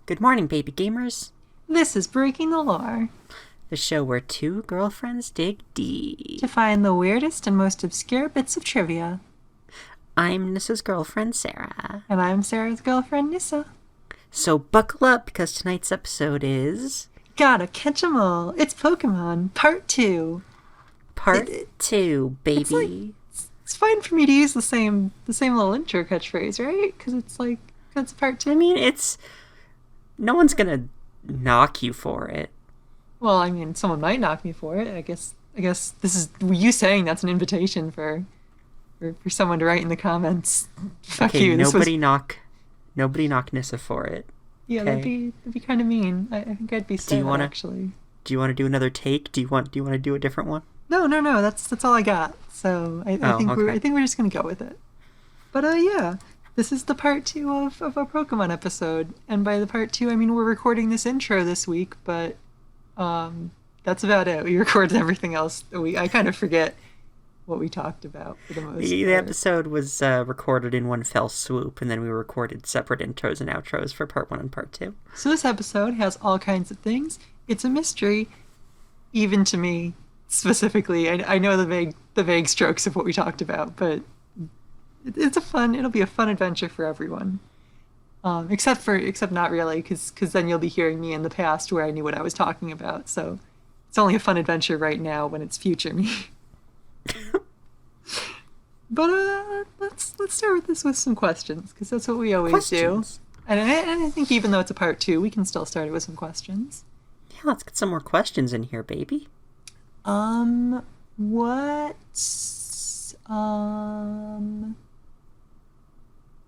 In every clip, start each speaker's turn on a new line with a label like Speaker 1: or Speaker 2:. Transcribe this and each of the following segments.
Speaker 1: Good morning, baby gamers.
Speaker 2: This is Breaking the Lore,
Speaker 1: The show where two girlfriends dig deep.
Speaker 2: to find the weirdest and most obscure bits of trivia.
Speaker 1: I'm Nissa's girlfriend, Sarah.
Speaker 2: And I'm Sarah's girlfriend, Nissa.
Speaker 1: So buckle up, because tonight's episode is...
Speaker 2: Gotta catch 'em all. It's Pokémon, Part 2.
Speaker 1: Part 2, baby.
Speaker 2: It's fine for me to use the same little intro catchphrase, right? Because it's Part 2.
Speaker 1: I mean, no one's gonna knock you for it.
Speaker 2: Well, I mean, someone might knock me for it. I guess this is you saying that's an invitation for someone to write in the comments. Fuck
Speaker 1: okay,
Speaker 2: you.
Speaker 1: nobody knock Nissa for it.
Speaker 2: Yeah,
Speaker 1: okay?
Speaker 2: that'd be kind of mean. I think I'd be sad, actually.
Speaker 1: Do you want to do another take? Do you want to do a different one?
Speaker 2: No. That's all I got. So I think we're just gonna go with it. But yeah, this is the part 2 of our Pokemon episode, and by the part 2 I mean we're recording this intro this week, but that's about it. We recorded everything else. I kind of forget what we talked about for the most part.
Speaker 1: The episode was recorded in one fell swoop, and then we recorded separate intros and outros for part 1 and part 2.
Speaker 2: So this episode has all kinds of things. It's a mystery, even to me specifically. I know the vague strokes of what we talked about, but it'll be a fun adventure for everyone. Except not really, because then you'll be hearing me in the past where I knew what I was talking about. So it's only a fun adventure right now when it's future me. But let's start with some questions, because that's what we always do. And I think even though it's a part 2, we can still start it with some questions.
Speaker 1: Yeah, let's get some more questions in here, baby.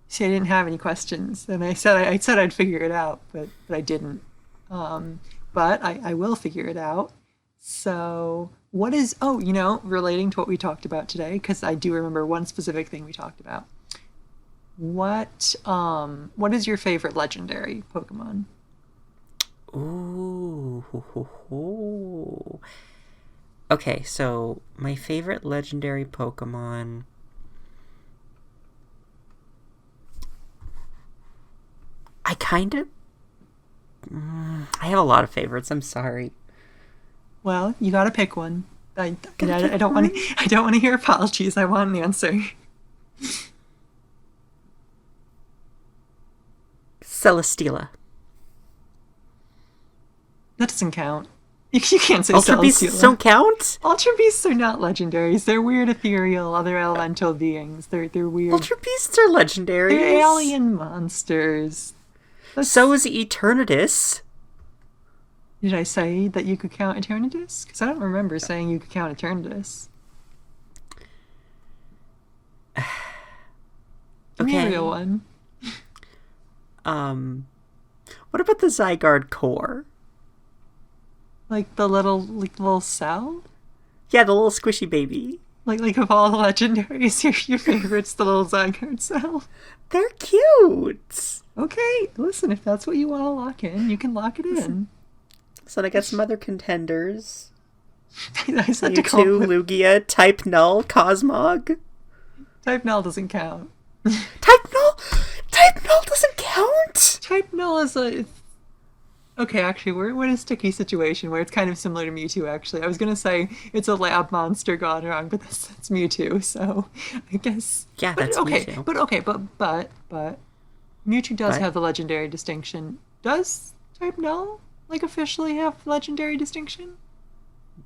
Speaker 2: See, I didn't have any questions, and I said I'd figure it out, but I didn't. But I will figure it out. So what is, relating to what we talked about today, because I do remember one specific thing we talked about. What is your favorite legendary Pokemon?
Speaker 1: Ooh. Okay, so my favorite legendary Pokemon... I have a lot of favorites, I'm sorry.
Speaker 2: Well, you gotta pick one. I don't want to hear apologies. I want an answer.
Speaker 1: Celesteela.
Speaker 2: That doesn't count. You can't say
Speaker 1: Ultra
Speaker 2: Celesteela.
Speaker 1: Beasts don't count?
Speaker 2: Ultra Beasts are not legendaries. They're weird, ethereal, other elemental beings. They're weird.
Speaker 1: Ultra Beasts are legendaries.
Speaker 2: They're alien monsters.
Speaker 1: So is Eternatus.
Speaker 2: Did I say that you could count Eternatus? Because I don't remember saying you could count Eternatus. Give me a real one.
Speaker 1: What about the Zygarde core?
Speaker 2: Like the little cell?
Speaker 1: Yeah, the little squishy baby.
Speaker 2: Like of all the legendaries, your favorite's the little Zygarde cell?
Speaker 1: They're cute!
Speaker 2: Okay, listen, if that's what you want to lock in, you can lock it in.
Speaker 1: So I got some other contenders.
Speaker 2: I said to call
Speaker 1: Mewtwo, Lugia, Type Null, Cosmog.
Speaker 2: Type Null doesn't count.
Speaker 1: Type Null doesn't count?
Speaker 2: Type Null is okay, actually, we're in a sticky situation where it's kind of similar to Mewtwo, actually. I was going to say it's a lab monster gone wrong, but that's Mewtwo, so I guess...
Speaker 1: Yeah, that's Mewtwo.
Speaker 2: But Mewtwo does have the legendary distinction. Does Type Null, officially have legendary distinction?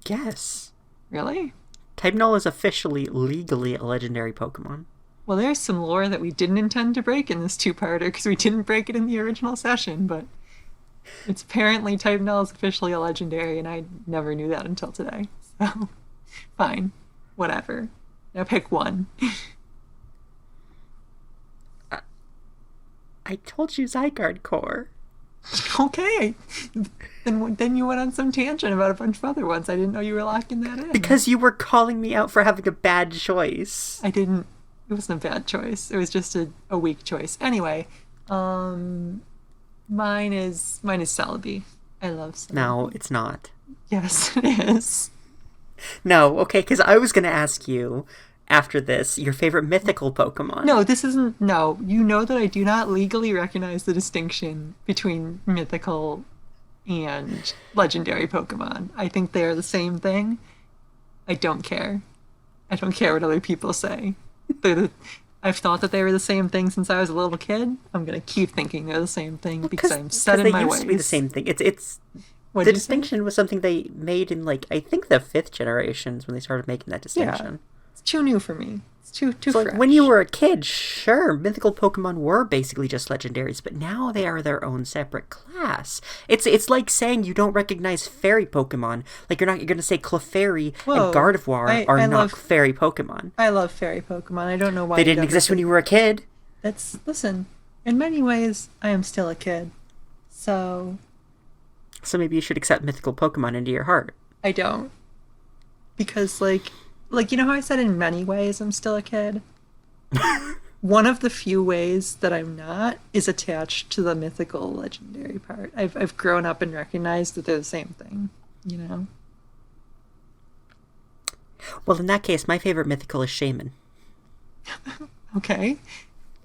Speaker 1: Yes.
Speaker 2: Really?
Speaker 1: Type Null is officially, legally a legendary Pokemon.
Speaker 2: Well, there's some lore that we didn't intend to break in this two-parter, because we didn't break it in the original session, but... It's apparently Type Null is officially a legendary, and I never knew that until today. So, fine. Whatever. Now pick one.
Speaker 1: I told you Zygarde core.
Speaker 2: Okay. Then you went on some tangent about a bunch of other ones. I didn't know you were locking that in.
Speaker 1: Because you were calling me out for having a bad choice.
Speaker 2: I didn't. It wasn't a bad choice. It was just a weak choice. Anyway, Mine is Celebi. I love Celebi.
Speaker 1: No, it's not.
Speaker 2: Yes, it is.
Speaker 1: No, okay, because I was going to ask you, after this, your favorite mythical Pokemon.
Speaker 2: No, this isn't. No, you know that I do not legally recognize the distinction between mythical and legendary Pokemon. I think they are the same thing. I don't care. I don't care what other people say. I've thought that they were the same thing since I was a little kid. I'm gonna keep thinking they're the same thing because I'm set in my ways.
Speaker 1: They used to be the same thing. It's
Speaker 2: What'd
Speaker 1: the
Speaker 2: you say?
Speaker 1: distinction was something they made in, like, I think the 5th generations when they started making that distinction.
Speaker 2: It's too new for me. It's too
Speaker 1: So,
Speaker 2: fresh.
Speaker 1: like, when you were a kid, sure, mythical Pokemon were basically just legendaries, but now they are their own separate class. It's like saying you don't recognize fairy Pokemon. Like, you're going to say Clefairy
Speaker 2: Whoa,
Speaker 1: and Gardevoir are
Speaker 2: I
Speaker 1: not
Speaker 2: love-
Speaker 1: fairy Pokemon.
Speaker 2: I love fairy Pokemon. I don't know why
Speaker 1: They
Speaker 2: you
Speaker 1: didn't
Speaker 2: don't
Speaker 1: exist when you were a kid.
Speaker 2: Listen, in many ways, I am still a kid. So,
Speaker 1: So maybe you should accept mythical Pokemon into your heart.
Speaker 2: I don't. Because, like, you know how I said in many ways I'm still a kid? One of the few ways that I'm not is attached to the mythical legendary part. I've grown up and recognized that they're the same thing, you know?
Speaker 1: Well, in that case, my favorite mythical is Shaman.
Speaker 2: Okay.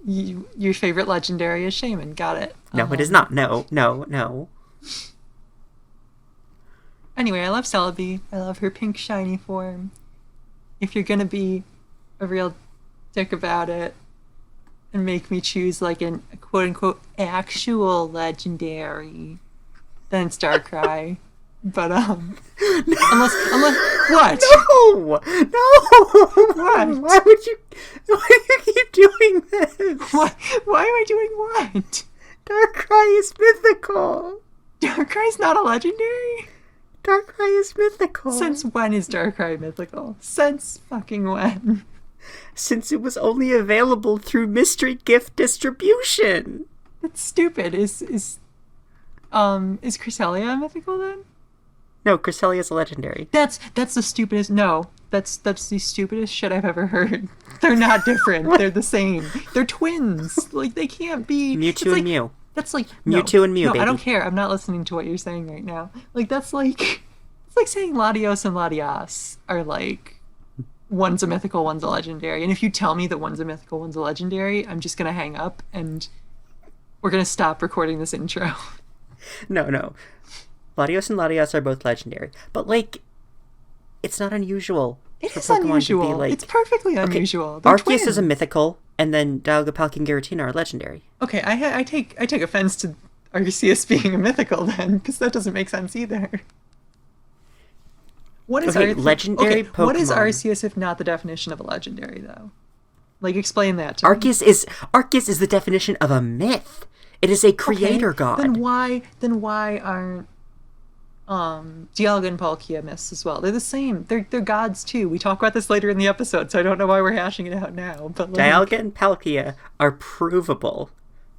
Speaker 2: Your favorite legendary is Shaman. Got it.
Speaker 1: No, it is not. No.
Speaker 2: Anyway, I love Celebi. I love her pink shiny form. If you're gonna be a real dick about it and make me choose like a quote unquote actual legendary, then it's Darkrai. But unless what?
Speaker 1: No!
Speaker 2: What?
Speaker 1: Why would you keep doing this?
Speaker 2: What? Why am I doing what?
Speaker 1: Darkrai is mythical.
Speaker 2: Darkrai's not a legendary?
Speaker 1: Darkrai is mythical.
Speaker 2: Since when is Darkrai mythical? Since fucking when?
Speaker 1: Since it was only available through mystery gift distribution.
Speaker 2: That's stupid. Is Cresselia mythical then?
Speaker 1: No, Cresselia is a legendary.
Speaker 2: That's the stupidest. No, that's the stupidest shit I've ever heard. They're not different. They're the same. They're twins. Like they can't be.
Speaker 1: Mewtwo and Mew.
Speaker 2: That's like
Speaker 1: Mewtwo and Mew,
Speaker 2: No,
Speaker 1: baby.
Speaker 2: I don't care. I'm not listening to what you're saying right now. Like that's like it's like saying Latios and Latias are like one's a mythical, one's a legendary. And if you tell me that one's a mythical, one's a legendary, I'm just gonna hang up and we're gonna stop recording this intro.
Speaker 1: No. Latios and Latias are both legendary. But, like, it's not unusual.
Speaker 2: It
Speaker 1: for
Speaker 2: is
Speaker 1: Pokemon
Speaker 2: unusual.
Speaker 1: To be, like...
Speaker 2: It's perfectly unusual.
Speaker 1: Okay,
Speaker 2: They're
Speaker 1: Arceus
Speaker 2: twins.
Speaker 1: is a mythical, and then Dialga, Palkia, and Giratina are legendary.
Speaker 2: Okay, I take offense to Arceus being a mythical then, because that doesn't make sense either. What is
Speaker 1: legendary Pokemon?
Speaker 2: What is Arceus if not the definition of a legendary though? Like explain that to me.
Speaker 1: Arceus is the definition of a myth. It is a creator god.
Speaker 2: Then why aren't Dialga and Palkia myths as well? They're the same. They're gods too. We talk about this later in the episode, so I don't know why we're hashing it out now. But like,
Speaker 1: Dialga and Palkia are provable.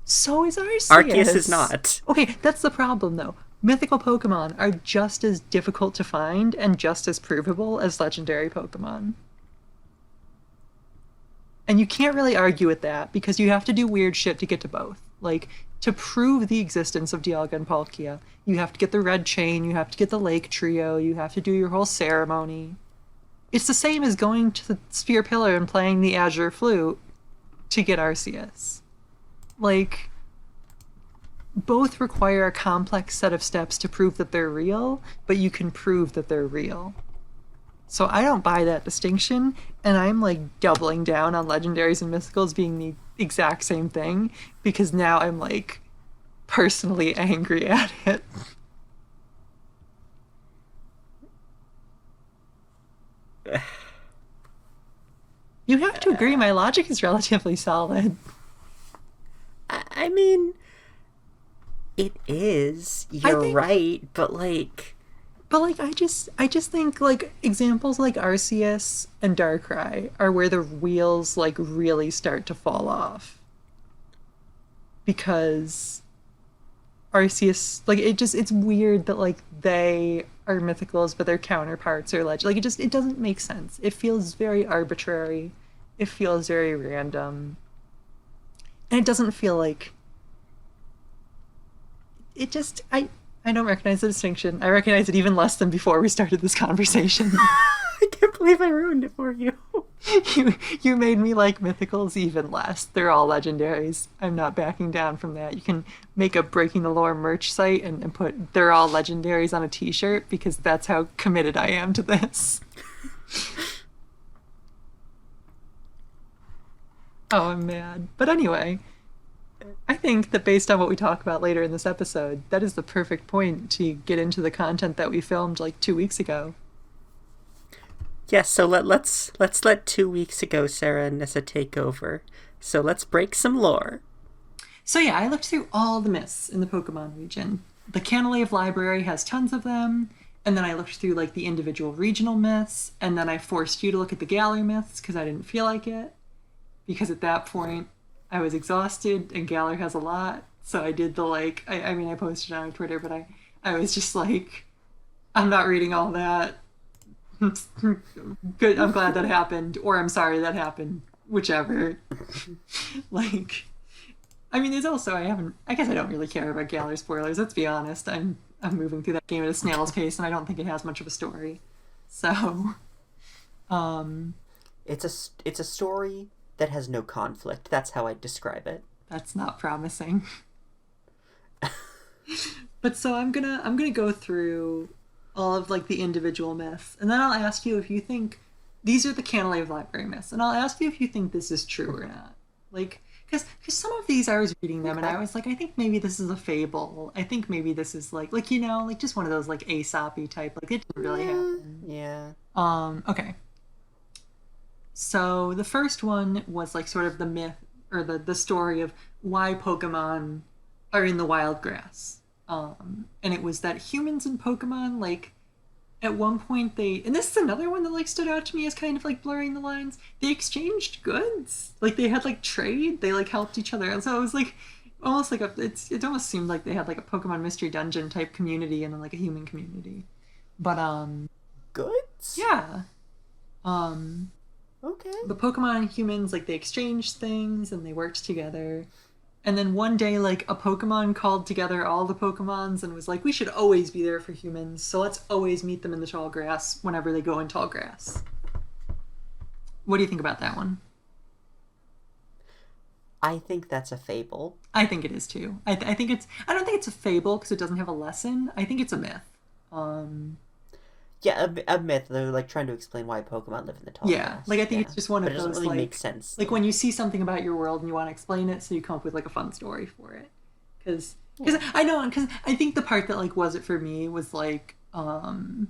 Speaker 2: so is Arceus.
Speaker 1: Arceus is not.
Speaker 2: Okay, that's the problem though. Mythical Pokemon are just as difficult to find and just as provable as legendary Pokemon. And you can't really argue with that because you have to do weird shit to get to both. Like, to prove the existence of Dialga and Palkia, you have to get the red chain, you have to get the lake trio, you have to do your whole ceremony. It's the same as going to the Sphere Pillar and playing the Azure Flute to get Arceus. Like, both require a complex set of steps to prove that they're real, but you can prove that they're real. So I don't buy that distinction, and I'm like doubling down on legendaries and mythicals being the exact same thing, because now I'm like personally angry at it. You have to agree, my logic is relatively solid.
Speaker 1: I mean, it is. You're right, but like...
Speaker 2: But like I just think like examples like Arceus and Darkrai are where the wheels like really start to fall off. Because Arceus, like it's weird that like they are mythicals but their counterparts are like it doesn't make sense. It feels very arbitrary. It feels very random. And it doesn't feel like I don't recognize the distinction. I recognize it even less than before we started this conversation.
Speaker 1: I can't believe I ruined it for you.
Speaker 2: You made me like mythicals even less. They're all legendaries. I'm not backing down from that. You can make a Breaking the Lore merch site and put "they're all legendaries" on a T-shirt because that's how committed I am to this. Oh, I'm mad. But anyway, I think that based on what we talk about later in this episode, that is the perfect point to get into the content that we filmed like 2 weeks ago.
Speaker 1: Yes, so let's let 2 weeks ago Sara and Nissa take over. So let's break some lore.
Speaker 2: So yeah, I looked through all the myths in the Pokemon region. The Canalave Library has tons of them, and then I looked through like the individual regional myths, and then I forced you to look at the Galar myths because I didn't feel like it. Because at that point, I was exhausted, and Galar has a lot. So I did the like, I mean, I posted it on Twitter, but I was just like, I'm not reading all that. Good, I'm glad that happened, or I'm sorry that happened, whichever. Like, I mean, there's also I guess I don't really care about Galar spoilers. Let's be honest. I'm moving through that game at a snail's pace, and I don't think it has much of a story. So, um,
Speaker 1: It's a story that has no conflict. That's how I describe it.
Speaker 2: that's not promising. But so I'm gonna go through all of like the individual myths, and then I'll ask you if you think these are the Canalave Library myths, and I'll ask you if you think this is true or not. Like, because some of these I was reading them, and I was like, I think maybe this is a fable. I think maybe this is like like just one of those like Aesop-y type. Like it didn't really happen.
Speaker 1: Yeah.
Speaker 2: Okay. So the first one was like sort of the myth or the story of why Pokemon are in the wild grass. And it was that humans and Pokemon, like, at one point and this is another one that like stood out to me as kind of like blurring the lines. They exchanged goods, like they had like trade. They like helped each other, and so it was like almost like it almost seemed like they had like a Pokemon Mystery Dungeon type community and then like a human community. But
Speaker 1: Goods?
Speaker 2: yeah.
Speaker 1: Okay.
Speaker 2: The Pokemon and humans, like, they exchanged things and they worked together. And then one day, like, a Pokemon called together all the Pokemons and was like, we should always be there for humans, so let's always meet them in the tall grass whenever they go in tall grass. What do you think about that one?
Speaker 1: I think that's a fable.
Speaker 2: I think it is too. I think I don't think it's a fable because it doesn't have a lesson. I think it's a myth.
Speaker 1: Yeah, a myth. They're like trying to explain why Pokemon live in the tall grass.
Speaker 2: Like I think it's just one
Speaker 1: but
Speaker 2: of
Speaker 1: it doesn't
Speaker 2: those
Speaker 1: really
Speaker 2: like
Speaker 1: make sense.
Speaker 2: like when you see something about your world and you want to explain it, so you come up with like a fun story for it. Because I know, because I think the part that like was it for me was like the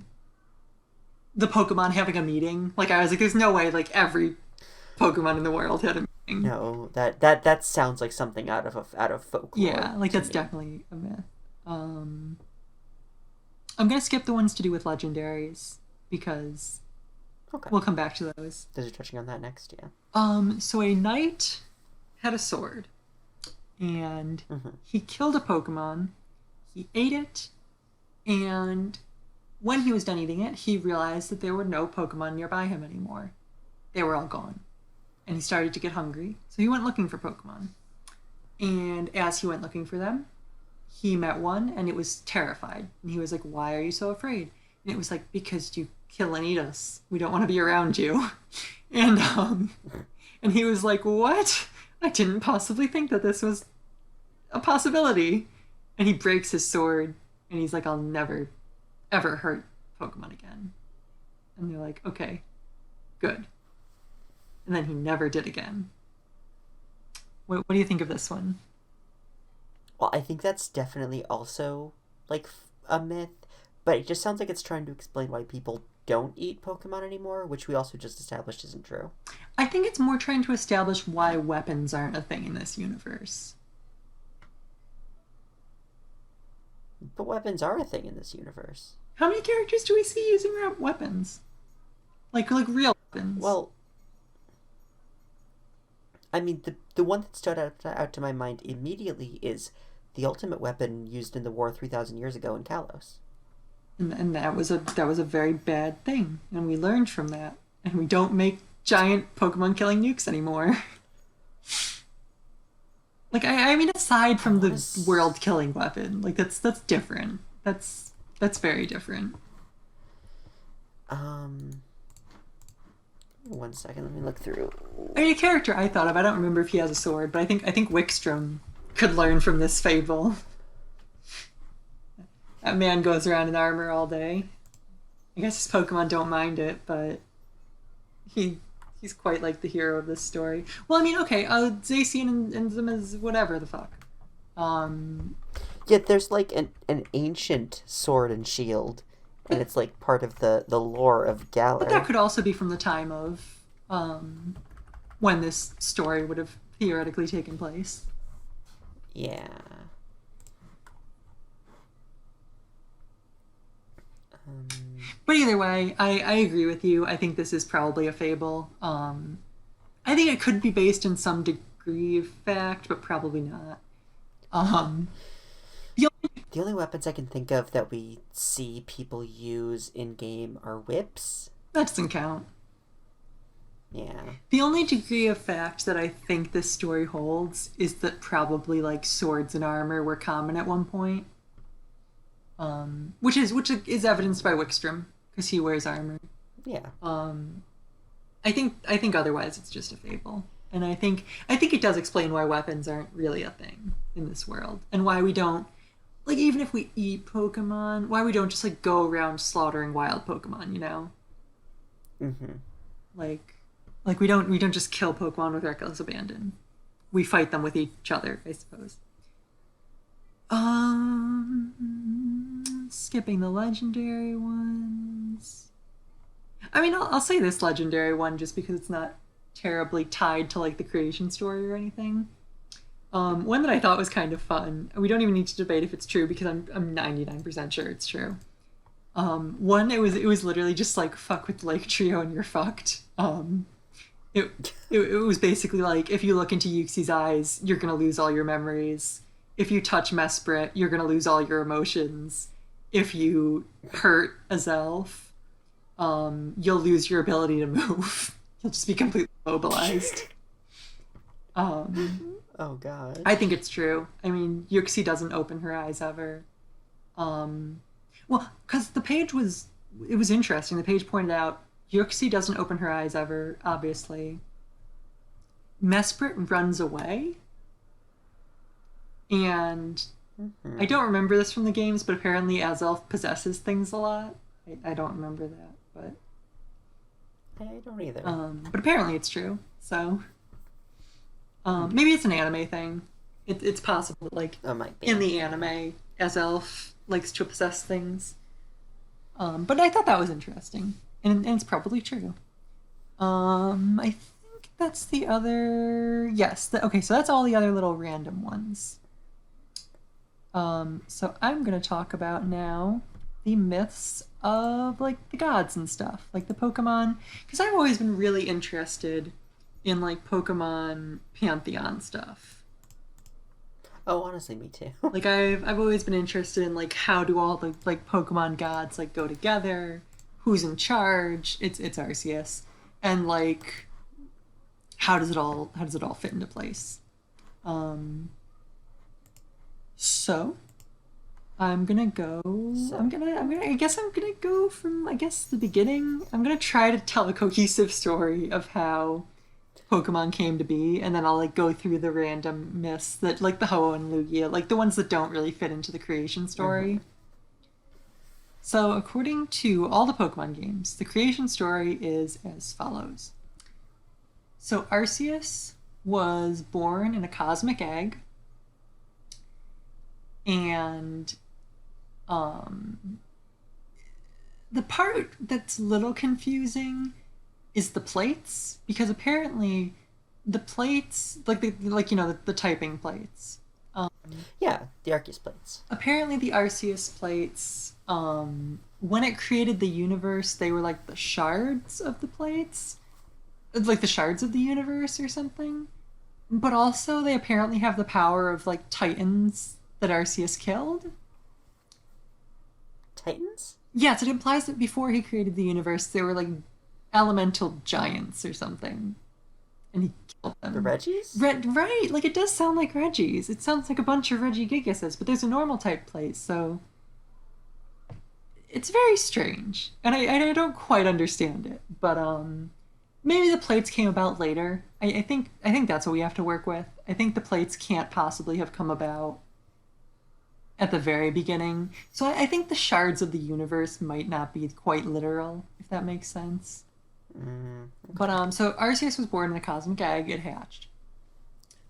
Speaker 2: Pokemon having a meeting. Like I was like, there's no way like every Pokemon in the world had a meeting.
Speaker 1: No, that sounds like something out of folklore.
Speaker 2: Yeah, like that's definitely a myth. I'm gonna skip the ones to do with legendaries because we'll come back to those.
Speaker 1: Those are touching on that next, yeah.
Speaker 2: So a knight had a sword, and he killed a Pokemon. He ate it, and when he was done eating it, he realized that there were no Pokemon nearby him anymore. They were all gone. And he started to get hungry, so he went looking for Pokemon. And as he went looking for them, he met one, and it was terrified. And he was like, why are you so afraid? And it was like, because you kill and eat us. We don't want to be around you. And he was like, what? I didn't possibly think that this was a possibility. And he breaks his sword, and he's like, I'll never, ever hurt Pokemon again. And they're like, okay, good. And then he never did again. What do you think of this one?
Speaker 1: Well, I think that's definitely also, like, a myth, but it just sounds like it's trying to explain why people don't eat Pokemon anymore, which we also just established isn't true.
Speaker 2: I think it's more trying to establish why weapons aren't a thing in this universe.
Speaker 1: But weapons are a thing in this universe.
Speaker 2: How many characters do we see using weapons? Like real weapons?
Speaker 1: Well, I mean, the one that stood out to my mind immediately is the ultimate weapon used in the war 3,000 years ago in Kalos.
Speaker 2: And that was a very bad thing, and we learned from that. And we don't make giant Pokemon killing nukes anymore. Like I mean, aside from the world killing weapon, like that's different. That's very different.
Speaker 1: 1 second, let me look through.
Speaker 2: I mean, a character I thought of, I don't remember if he has a sword, but I think Wickstrom could learn from this fable. That man goes around in armor all day. I guess his Pokemon don't mind it, but he's quite like the hero of this story. Well, I mean, okay, Zacian and them is whatever the fuck.
Speaker 1: Yeah, there's like an ancient sword and shield, and it's like part of the lore of Galar.
Speaker 2: But that could also be from the time of when this story would have theoretically taken place.
Speaker 1: Yeah.
Speaker 2: But either way, I agree with you. I think this is probably a fable. I think it could be based in some degree of fact, but probably not.
Speaker 1: The only weapons I can think of that we see people use in-game are whips.
Speaker 2: That doesn't count.
Speaker 1: Yeah.
Speaker 2: The only degree of fact that I think this story holds is that probably like swords and armor were common at one point. Which is evidenced by Wickstrom because he wears armor.
Speaker 1: Yeah.
Speaker 2: I think otherwise it's just a fable, and I think it does explain why weapons aren't really a thing in this world, and why we don't, like, even if we eat Pokemon, why we don't just like go around slaughtering wild Pokemon, you know?
Speaker 1: Mm-hmm.
Speaker 2: Like we don't just kill Pokemon with reckless abandon. We fight them with each other, I suppose. Skipping the legendary ones. I mean, I'll say this legendary one just because it's not terribly tied to like the creation story or anything. One that I thought was kind of fun. We don't even need to debate if it's true because I'm 99% sure it's true. One, it was literally just like fuck with Lake Trio and you're fucked. It was basically like if you look into Yuxi's eyes, you're gonna lose all your memories. If you touch Mesprit, you're gonna lose all your emotions. If you hurt Azelf, you'll lose your ability to move. You'll just be completely mobilized.
Speaker 1: Oh god.
Speaker 2: I think it's true. I mean, Yuxi doesn't open her eyes ever. Well, because the page was interesting. The page pointed out Yuxi doesn't open her eyes ever, obviously. Mesprit runs away. And I don't remember this from the games, but apparently Azelf possesses things a lot. I don't remember that, but
Speaker 1: I don't either.
Speaker 2: But apparently it's true. So maybe it's an anime thing. It's possible that, like,
Speaker 1: might be.
Speaker 2: in the anime, Azelf likes to possess things. But I thought that was interesting, and it's probably true. I think that's the other. Yes. Okay. So that's all the other little random ones. So I'm going to talk about now the myths of like the gods and stuff, like the Pokemon, because I've always been really interested in like Pokemon pantheon stuff.
Speaker 1: Oh, honestly, me too.
Speaker 2: Like I've always been interested in like how do all the like Pokemon gods like go together, who's in charge? It's Arceus, and like how does it all fit into place? So I'm gonna go. I guess I'm gonna go from the beginning. I'm gonna try to tell a cohesive story of how Pokemon came to be, and then I'll like go through the random myths that like the Ho and Lugia, like the ones that don't really fit into the creation story. Mm-hmm. So according to all the Pokemon games, the creation story is as follows. So Arceus was born in a cosmic egg. And the part that's a little confusing is the plates, because apparently the plates, the typing plates.
Speaker 1: Yeah, the Arceus plates.
Speaker 2: Apparently the Arceus plates, when it created the universe, they were like the shards of the plates, like the shards of the universe or something. But also they apparently have the power of like Titans that Arceus killed.
Speaker 1: Titans?
Speaker 2: Yes, it implies that before he created the universe, they were like elemental giants or something. And he killed them.
Speaker 1: The Reggies?
Speaker 2: Right, like it does sound like Reggies. It sounds like a bunch of Regigigases, but there's a normal type plate, so it's very strange. And I don't quite understand it. But maybe the plates came about later. I think that's what we have to work with. I think the plates can't possibly have come about at the very beginning. So I think the shards of the universe might not be quite literal, if that makes sense. But
Speaker 1: Okay.
Speaker 2: so Arceus was born in a cosmic egg. It hatched.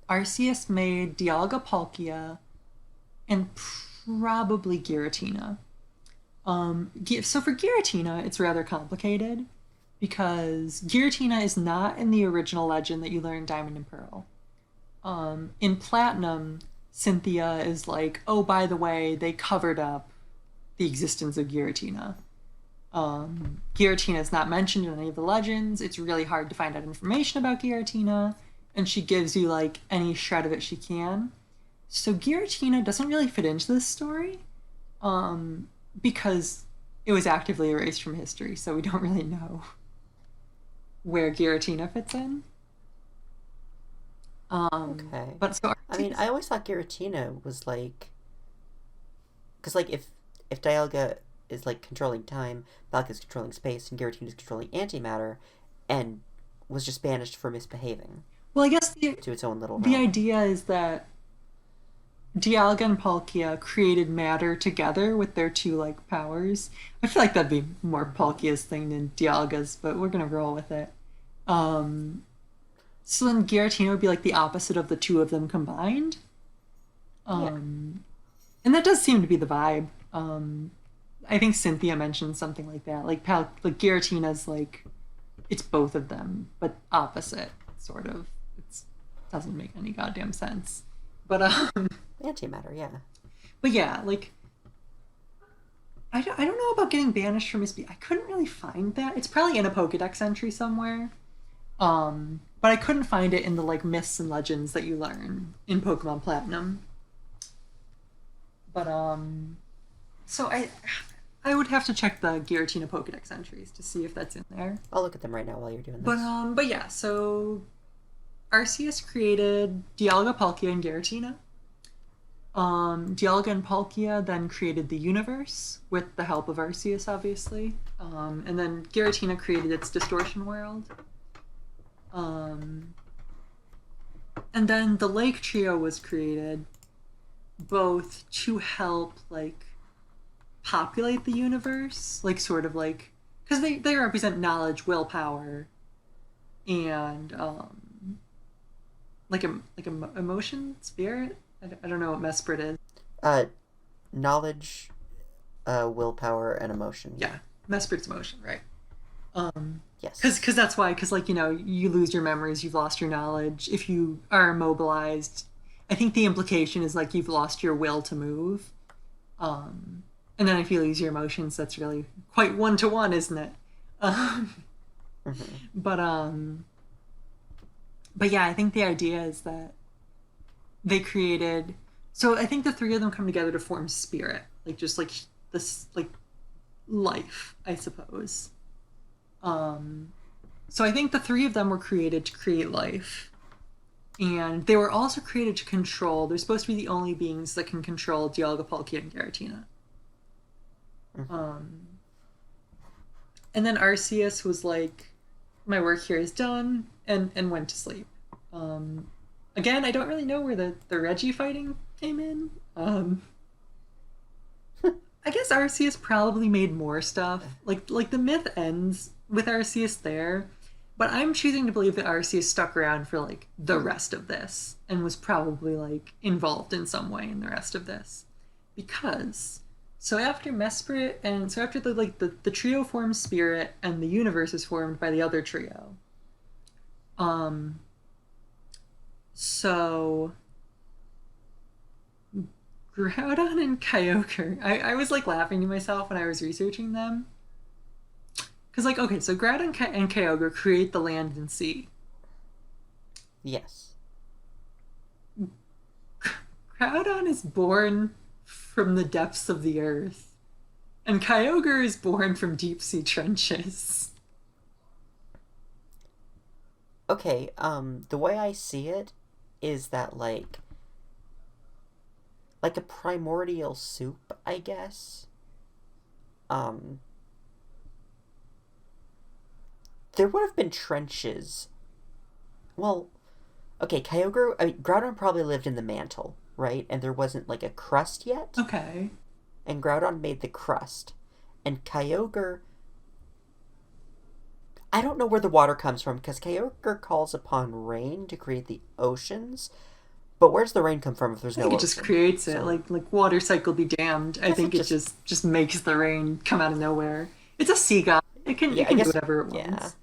Speaker 2: Arceus made Dialga Palkia and probably Giratina. So for Giratina, it's rather complicated because Giratina is not in the original legend that you learn in Diamond and Pearl. In Platinum, Cynthia is like, oh, by the way, they covered up the existence of Giratina. Giratina is not mentioned in any of the legends. It's really hard to find out information about Giratina, and she gives you like any shred of it she can. So Giratina doesn't really fit into this story, because it was actively erased from history, so we don't really know where Giratina fits in.
Speaker 1: Okay.
Speaker 2: But so
Speaker 1: I mean,
Speaker 2: Arceus,
Speaker 1: I always thought Giratina was like, because like if Dialga is like controlling time, Falca's controlling space, and Giratina's controlling antimatter, and was just banished for misbehaving
Speaker 2: well, I guess the
Speaker 1: to its own little
Speaker 2: the
Speaker 1: realm.
Speaker 2: idea is that Dialga and Palkia created matter together with their two like powers. I feel like that'd be more Palkia's thing than Dialga's, but we're gonna roll with it. Um, so then Giratina would be like the opposite of the two of them combined.
Speaker 1: Yeah.
Speaker 2: Um, and that does seem to be the vibe. I think Cynthia mentioned something like that. Like Giratina's like it's both of them, but opposite, sort of. It doesn't make any goddamn sense. But
Speaker 1: Antimatter, yeah.
Speaker 2: but yeah, like I don't know about getting banished from his. I couldn't really find that. It's probably in a Pokedex entry somewhere. But I couldn't find it in the like myths and legends that you learn in Pokemon Platinum. But so I would have to check the Giratina Pokedex entries to see if that's in there.
Speaker 1: I'll look at them right now while you're doing this.
Speaker 2: But yeah, so Arceus created Dialga, Palkia, and Giratina. Dialga and Palkia then created the universe with the help of Arceus, obviously. And then Giratina created its distortion world. Um, and then the Lake Trio was created both to help like populate the universe, like sort of like because they represent knowledge, willpower, and like a emotion, spirit. I don't know what Mesprit is.
Speaker 1: Uh, knowledge, willpower, and emotion.
Speaker 2: Yeah, Mesprit's emotion, right?
Speaker 1: Yes.
Speaker 2: Because that's why because like you lose your memories, you've lost your knowledge. If you are immobilized, I think the implication is like you've lost your will to move. And then if you lose your emotions, that's really quite one to one, isn't it? Um,
Speaker 1: Mm-hmm.
Speaker 2: but um, but yeah, I think the idea is that they created. So I think the three of them come together to form spirit, like just like this like life, I suppose. Um, so I think the three of them were created to create life. And they were also created to control. They're supposed to be the only beings that can control Dialga, Palkia, and Giratina.
Speaker 1: Mm-hmm.
Speaker 2: And then Arceus was like, "My work here is done," and went to sleep. Um, Again, I don't really know where the Reggie fighting came in. I guess Arceus probably made more stuff. Like the myth ends with Arceus there, but I'm choosing to believe that Arceus stuck around for like the rest of this and was probably like involved in some way in the rest of this. Because so after Mesprit and so after the trio forms spirit and the universe is formed by the other trio. Um so Groudon and Kyogre. I was like laughing to myself when I was researching them. Because, like, okay, so Groudon and Kyogre create the land and sea.
Speaker 1: Yes.
Speaker 2: Groudon is born from the depths of the earth, and Kyogre is born from deep sea trenches.
Speaker 1: Okay. The way I see it is that like a primordial soup, I guess. Um, there would have been trenches. Well, okay, Kyogre, I mean, Groudon probably lived in the mantle, right? And there wasn't, like, a crust yet.
Speaker 2: Okay.
Speaker 1: And Groudon made the crust. And Kyogre... I don't know where the water comes from, because Kyogre calls upon rain to create the oceans. But where's the rain come from if there's no ocean?
Speaker 2: I think it just creates it, like water cycle be damned. I think it just makes the rain come out of nowhere. It's a sea god. It can do whatever it wants.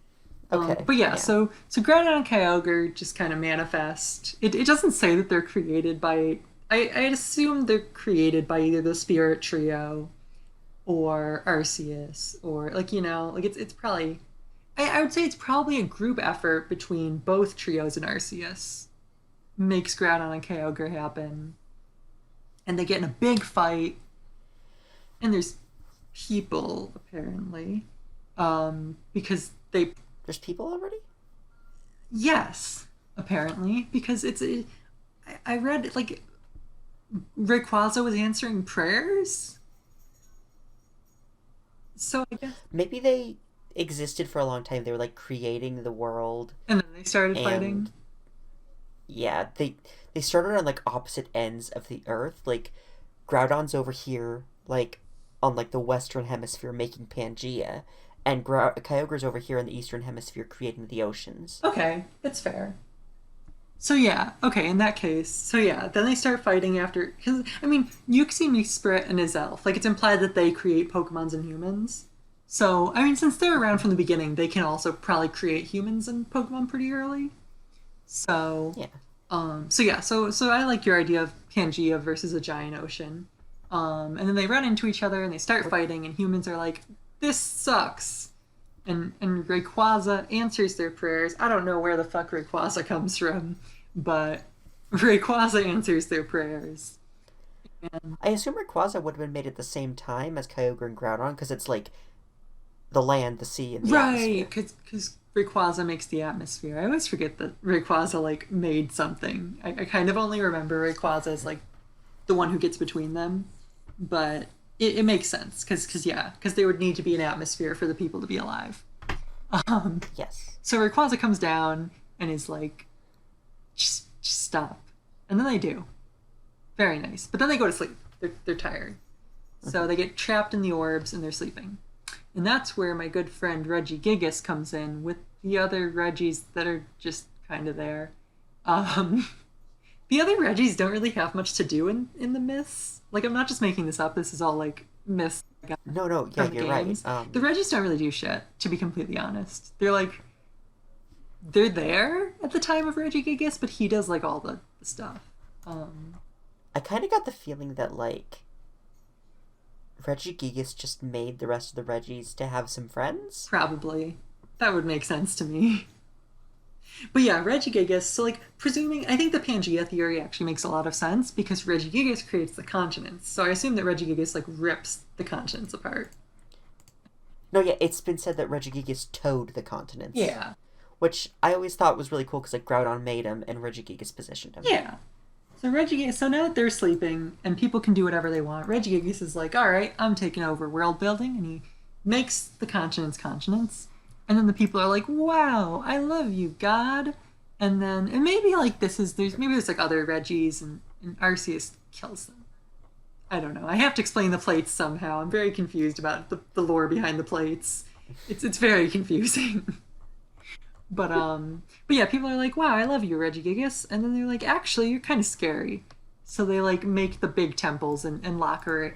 Speaker 1: Okay.
Speaker 2: But yeah, so Groudon and Kyogre just kind of manifest. It doesn't say that they're created by... I'd assume they're created by either the Spirit Trio or Arceus, or, like, you know, like it's probably... I would say it's probably a group effort between both trios and Arceus. Makes Groudon and Kyogre happen. And they get in a big fight. And there's people, apparently. Because they...
Speaker 1: There's people already?
Speaker 2: Yes, apparently. Because I read, like, Rayquaza was answering prayers? So I guess...
Speaker 1: Maybe they existed for a long time. They were, like, creating the world.
Speaker 2: And then they started fighting?
Speaker 1: Yeah, they started on, like, opposite ends of the earth. Like, Groudon's over here, like, on, like, the western hemisphere making Pangea, and Kyogre's over here in the eastern hemisphere creating the oceans.
Speaker 2: Okay, that's fair. So yeah, okay, in that case, so yeah, then they start fighting after, because, I mean, Uxie, Mesprit, and Azelf, like, it's implied that they create Pokemons and humans. So, I mean, since they're around from the beginning, they can also probably create humans and Pokemon pretty early. So,
Speaker 1: yeah.
Speaker 2: So I like your idea of Pangea versus a giant ocean. And then they run into each other and they start fighting, and humans are like, this sucks. And Rayquaza answers their prayers. I don't know where the fuck Rayquaza comes from, but Rayquaza answers their prayers. And
Speaker 1: I assume Rayquaza would have been made at the same time as Kyogre and Groudon, because it's like the land, the sea, and the atmosphere.
Speaker 2: Right, because Rayquaza makes the atmosphere. I always forget that Rayquaza, like, made something. I kind of only remember Rayquaza as, like, the one who gets between them. But it makes sense, because they would need to be an atmosphere for the people to be alive.
Speaker 1: Yes.
Speaker 2: So Rayquaza comes down and is like, just stop. And then they do. Very nice. But then they go to sleep. They're tired. So they get trapped in the orbs and they're sleeping. And that's where my good friend Regigigas comes in with the other Reggies that are just kind of there. The other Reggies don't really have much to do in the myths. Like, I'm not just making this up. This is all, like, myths.
Speaker 1: No, yeah, you're right.
Speaker 2: The Reggies don't really do shit, to be completely honest. They're, like, they're there at the time of Regigigas, but he does, like, all the stuff.
Speaker 1: I kind of got the feeling that, like, Regigigas just made the rest of the Reggies to have some friends?
Speaker 2: Probably. That would make sense to me. But yeah, Regigigas, so, like, presuming, I think the Pangea theory actually makes a lot of sense, because Regigigas creates the continents. So I assume that Regigigas, like, rips the continents apart.
Speaker 1: No, yeah, it's been said that Regigigas towed the continents.
Speaker 2: Yeah.
Speaker 1: Which I always thought was really cool, because, like, Groudon made him, and Regigigas positioned him.
Speaker 2: Yeah. So now that they're sleeping, and people can do whatever they want, Regigigas is like, alright, I'm taking over world building, and he makes the continents. And then the people are like, wow, I love you, God. And maybe, like, there's like other Reggies, and Arceus kills them. I don't know. I have to explain the plates somehow. I'm very confused about the lore behind the plates. It's very confusing. But yeah, people are like, wow, I love you, Regigigas. And then they're like, actually, you're kind of scary. So they, like, make the big temples and lock away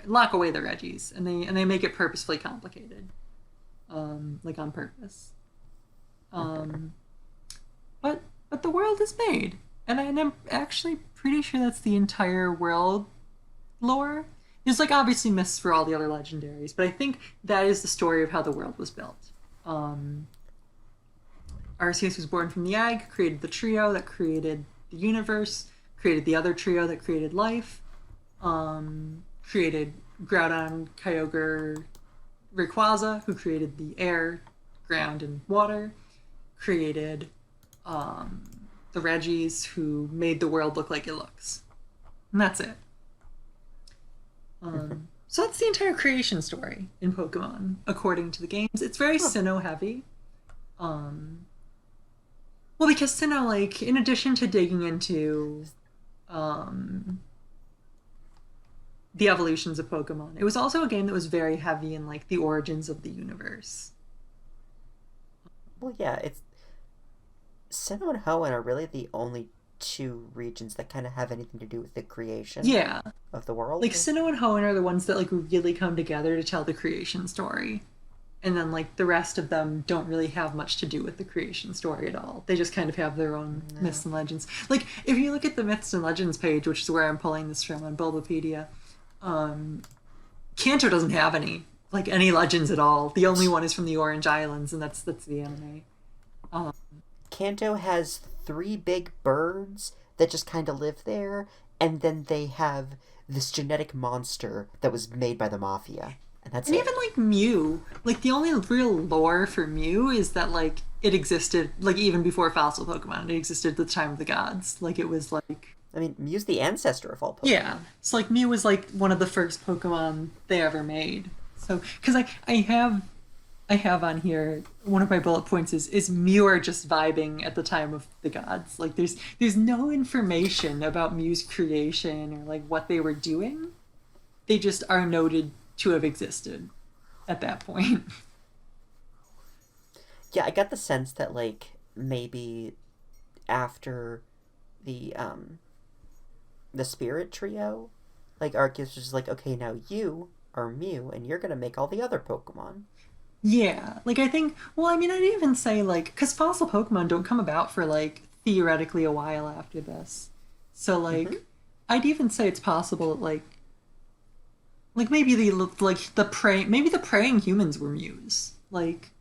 Speaker 2: the Reggies. And they make it purposefully complicated. Like, on purpose. But the world is made. And I'm actually pretty sure that's the entire world lore. There's, like, obviously myths for all the other legendaries, but I think that is the story of how the world was built. Arceus was born from the egg, created the trio that created the universe, created the other trio that created life, created Groudon, Kyogre, Rayquaza, who created the air, ground, and water, created the Reggies, who made the world look like it looks. And that's it. So that's the entire creation story in Pokemon, according to the games. It's very Sinnoh heavy. Um, well, because Sinnoh, like, in addition to digging into um, the evolutions of Pokemon, it was also a game that was very heavy in like the origins of the universe.
Speaker 1: Well, yeah, it's Sinnoh and Hoenn are really the only two regions that kind of have anything to do with the creation
Speaker 2: Yeah,
Speaker 1: of the
Speaker 2: like
Speaker 1: world.
Speaker 2: Sinnoh and Hoenn are the ones that like really come together to tell the creation story. And then like the rest of them don't really have much to do with the creation story at all. They just kind of have their own
Speaker 1: No.
Speaker 2: myths and legends. Like if you look at the myths and legends page, which is where I'm pulling this from on Bulbapedia, um, Kanto doesn't have any legends at all. The only one is from the Orange Islands, and that's the anime. Um,
Speaker 1: Kanto has three big birds that just kind of live there, and then they have this genetic monster that was made by the Mafia. And that's
Speaker 2: and
Speaker 1: it.
Speaker 2: even like Mew, like the only real lore for Mew is that like it existed like even before fossil Pokemon. It existed at the time of the gods. Like it was like
Speaker 1: I mean, Mew's the ancestor of all Pokemon.
Speaker 2: yeah, it's like Mew was like one of the first Pokemon they ever made. So because I have on here one of my bullet points is Mew are just vibing at the time of the gods. Like there's no information about Mew's creation or like what they were doing. They just are noted to have existed at that point.
Speaker 1: Yeah, I got the sense that, like, maybe after the, the Spirit Trio, like, Arceus was just like, okay, now you are Mew, and you're gonna make all the other Pokemon.
Speaker 2: Yeah, like I think. Well, I mean, I'd even say like because fossil Pokemon don't come about for like theoretically a while after this. So
Speaker 1: Mm-hmm.
Speaker 2: like, I'd even say it's possible that like maybe the praying humans were Mews. Like,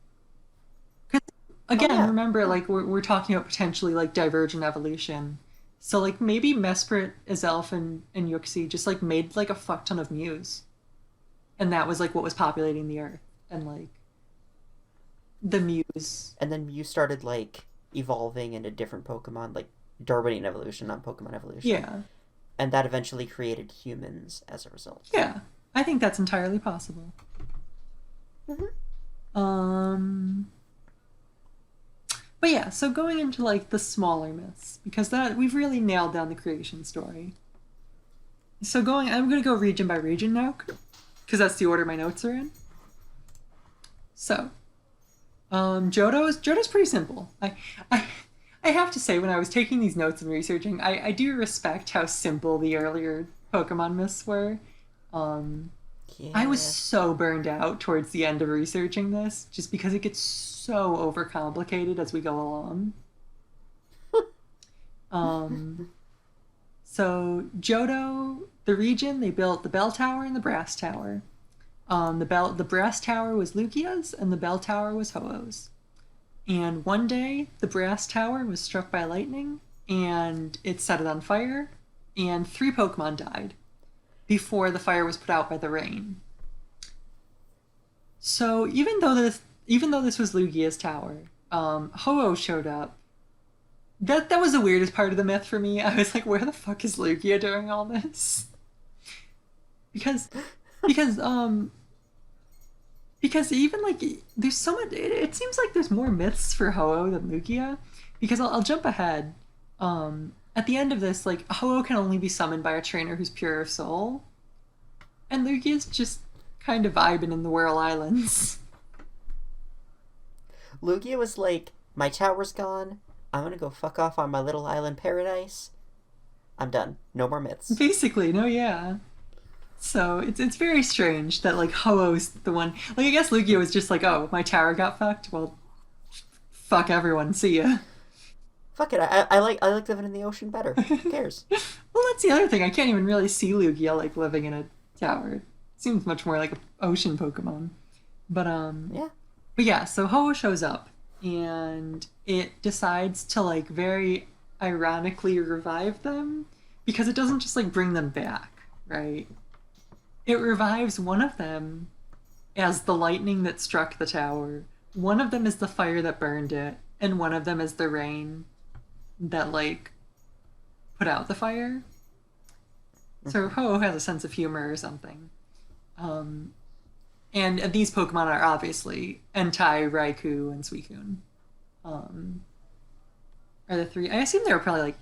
Speaker 2: 'cause,
Speaker 1: Oh,
Speaker 2: again,
Speaker 1: yeah.
Speaker 2: remember
Speaker 1: Yeah.
Speaker 2: like we're talking about potentially like divergent evolution. So like maybe Mesprit, Azelf, and Yuxi just like made like a fuck ton of Mews, and that was like what was populating the Earth, and like the Mews.
Speaker 1: And then Mew started, like, evolving into different Pokemon, like, Darwinian evolution, not Pokemon evolution.
Speaker 2: Yeah,
Speaker 1: And that eventually created humans as a result.
Speaker 2: yeah, I think that's entirely possible.
Speaker 1: Mm-hmm.
Speaker 2: Um, but yeah, so going into like the smaller myths because that we've really nailed down the creation story. So I'm gonna go region by region now because that's the order my notes are in. So, Johto's pretty simple. I I have to say when I was taking these notes and researching, I do respect how simple the earlier Pokemon myths were. Um, I was
Speaker 1: Yeah.
Speaker 2: so burned out towards the end of researching this just because it gets so overcomplicated as we go along. Um, so Johto, the region, they built the bell tower and the brass tower. The brass tower was Lugia's and the bell tower was Ho-Oh's. And one day, the brass tower was struck by lightning and it set it on fire, and three Pokemon died before the fire was put out by the rain. So even though this was Lugia's tower, Ho-Oh showed up. That was the weirdest part of the myth for me. I was like, where the fuck is Lugia during all this? Because because because even like there's so much. It seems like there's more myths for Ho-Oh than Lugia. Because I'll jump ahead. At the end of this, like Ho-Oh can only be summoned by a trainer who's pure of soul, and Lugia's just kind of vibing in the Whirl Islands.
Speaker 1: Lugia was like, my tower's gone. I'm gonna go fuck off on my little island paradise. I'm done. No more myths.
Speaker 2: Basically, no, yeah. So it's very strange that like Ho-Oh's the one. Like I guess Lugia was just like, oh, my tower got fucked. Well, fuck everyone. See ya.
Speaker 1: Fuck it. I like living in the ocean better. Who cares?
Speaker 2: Well, that's the other thing. I can't even really see Lugia like living in a tower. Seems much more like an ocean Pokemon. But
Speaker 1: Yeah.
Speaker 2: but yeah. So Ho-Oh shows up and it decides to like very ironically revive them because it doesn't just like bring them back, right? It revives one of them as the lightning that struck the tower. One of them is the fire that burned it, and one of them is the rain that like put out the fire. So Ho has a sense of humor or something. And these Pokemon are obviously Entei, Raikou, and Suicune. um, are the three. I assume they were probably like,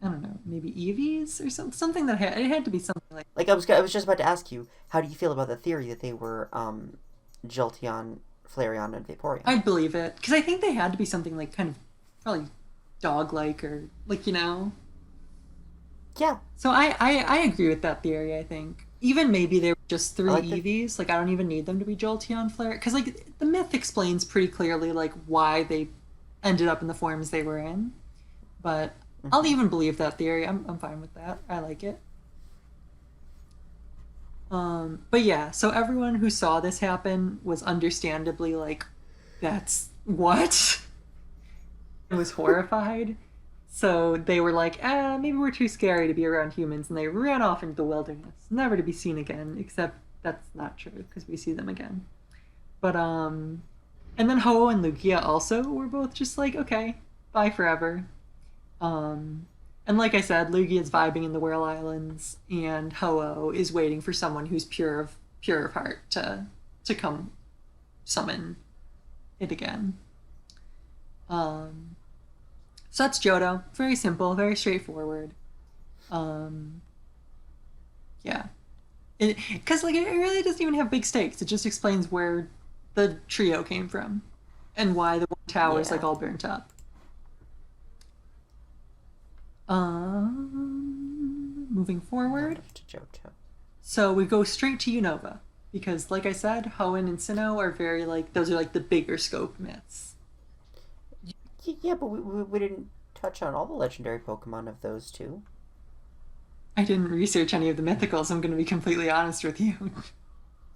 Speaker 2: I don't know, maybe Eevees or something that it had to be something like.
Speaker 1: Like I was just about to ask you, how do you feel about the theory that they were Jolteon, Flareon, and Vaporeon?
Speaker 2: I'd believe it because I think they had to be something like kind of probably dog-like or like
Speaker 1: Yeah.
Speaker 2: So I agree with that theory. I think even maybe they were just three Eevees. Like I don't even need them to be Jolteon, Flare, because like the myth explains pretty clearly like why they ended up in the forms they were in. But I'll even believe that theory. I'm fine with that. I like it. But yeah, so everyone who saw this happen was understandably like, that's what? And was horrified. So they were like, maybe we're too scary to be around humans, and they ran off into the wilderness, never to be seen again, except that's not true, because we see them again. But, and then Ho and Lugia also were both just like, okay, bye forever. And like I said, Lugia is vibing in the Whirl Islands, and Ho-Oh is waiting for someone who's pure of heart to come summon it again. So that's Johto. Very simple, very straightforward. Yeah. Because like it really doesn't even have big stakes. It just explains where the trio came from and why the one tower is like all burnt up. Moving forward.
Speaker 1: To Johto.
Speaker 2: So we go straight to Unova. Because like I said, Hoenn and Sinnoh are very like, those are like the bigger scope myths.
Speaker 1: Yeah, but we didn't touch on all the legendary Pokemon of those two.
Speaker 2: I didn't research any of the mythicals, I'm going to be completely honest with you.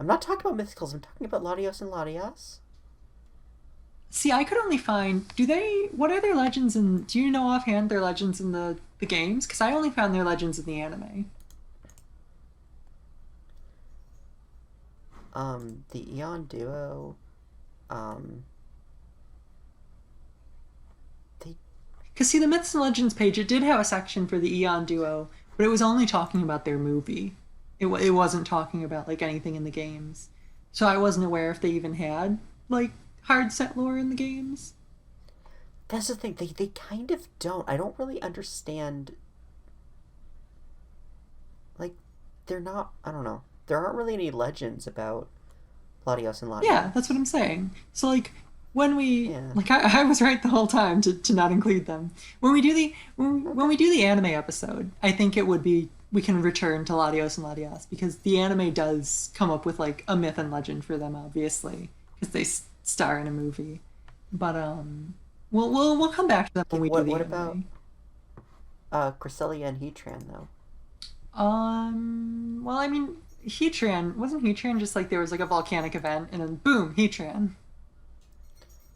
Speaker 1: I'm not talking about mythicals, I'm talking about Latios and Latias.
Speaker 2: See, I could only find, what are their legends in, do you know offhand their legends in the games? Because I only found their legends in the anime.
Speaker 1: The Eon Duo,
Speaker 2: Because see, the Myths and Legends page, it did have a section for the Eon Duo, but it was only talking about their movie. It wasn't talking about, like, anything in the games. So I wasn't aware if they even had, like, hard set lore in the games.
Speaker 1: That's the thing, they kind of don't. I don't really understand. Like, they're not, I don't know. There aren't really any legends about Latios and Latias.
Speaker 2: Yeah, that's what I'm saying. So, like, when we like I was right the whole time to not include them. When we do the anime episode, I think it would be we can return to Latios and Latias because the anime does come up with like a myth and legend for them, obviously, because they star in a movie. But we'll come back to that when we do the anime.
Speaker 1: What about Cresselia and Heatran though?
Speaker 2: Well, I mean, wasn't Heatran just like there was like a volcanic event and then boom, Heatran.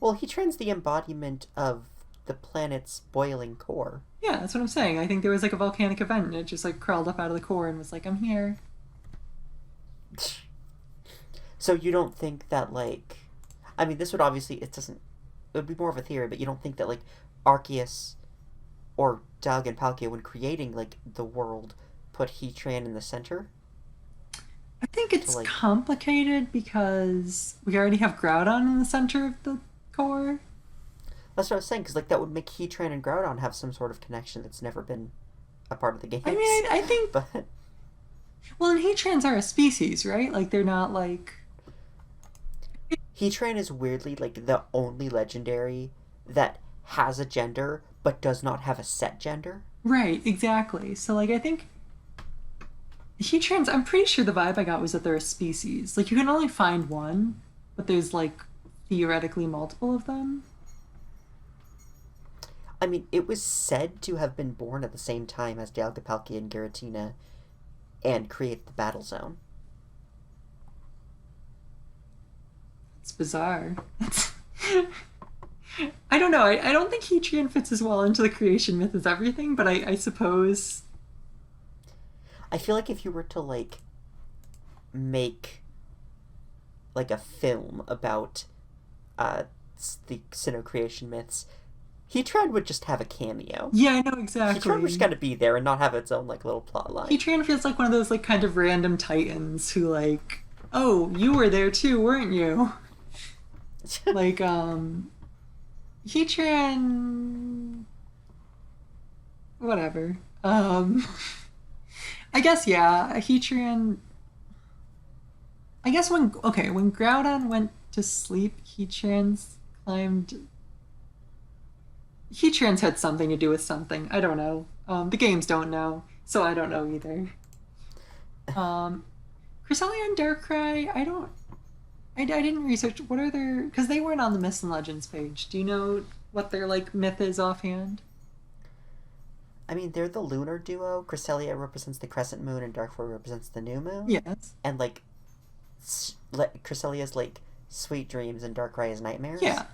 Speaker 1: Well, Heatran's the embodiment of the planet's boiling core.
Speaker 2: Yeah, that's what I'm saying. I think there was like a volcanic event and it just like crawled up out of the core and was like, I'm here.
Speaker 1: So you don't think that like, I mean, this would obviously, it would be more of a theory, but you don't think that like Arceus or Doug and Palkia, when creating like the world, put Heatran in the center?
Speaker 2: I think it's complicated because we already have Groudon in the center of the core.
Speaker 1: That's what I was saying, because like that would make Heatran and Groudon have some sort of connection that's never been a part of the game.
Speaker 2: I mean, I think... But... Well, and Heatrans are a species, right? Like, they're not like...
Speaker 1: Heatran is weirdly like the only legendary that has a gender, but does not have a set gender.
Speaker 2: Right, exactly. So, like, I think... Heatrans, I'm pretty sure the vibe I got was that they're a species. Like, you can only find one, but there's, like, theoretically multiple of them.
Speaker 1: I mean, it was said to have been born at the same time as Dialga, Palkia, and Giratina and create the battle zone.
Speaker 2: It's bizarre. I don't know. I don't think Heatran fits as well into the creation myth as everything, but I suppose...
Speaker 1: I feel like if you were to, like, make, like, a film about the Sinnoh creation myths, Heatran would just have a cameo.
Speaker 2: Yeah, I know, exactly.
Speaker 1: Heatran would just kind of be there and not have its own, like, little plot line.
Speaker 2: Heatran feels like one of those, like, kind of random titans who, like, oh, you were there too, weren't you? Like, Heatran, whatever. I guess yeah. Heatran. I guess when Groudon went to sleep, climbed. Heatrans had something to do with something. I don't know. The games don't know, so I don't know either. Cresselia and Darkrai, I didn't research what are their, because they weren't on the Myths and Legends page. Do you know what their like myth is offhand?
Speaker 1: I mean, they're the lunar duo. Cresselia represents the crescent moon, and Darkrai represents the new moon.
Speaker 2: Yes.
Speaker 1: And like, Cresselia's like sweet dreams, and Darkrai is nightmares.
Speaker 2: Yeah,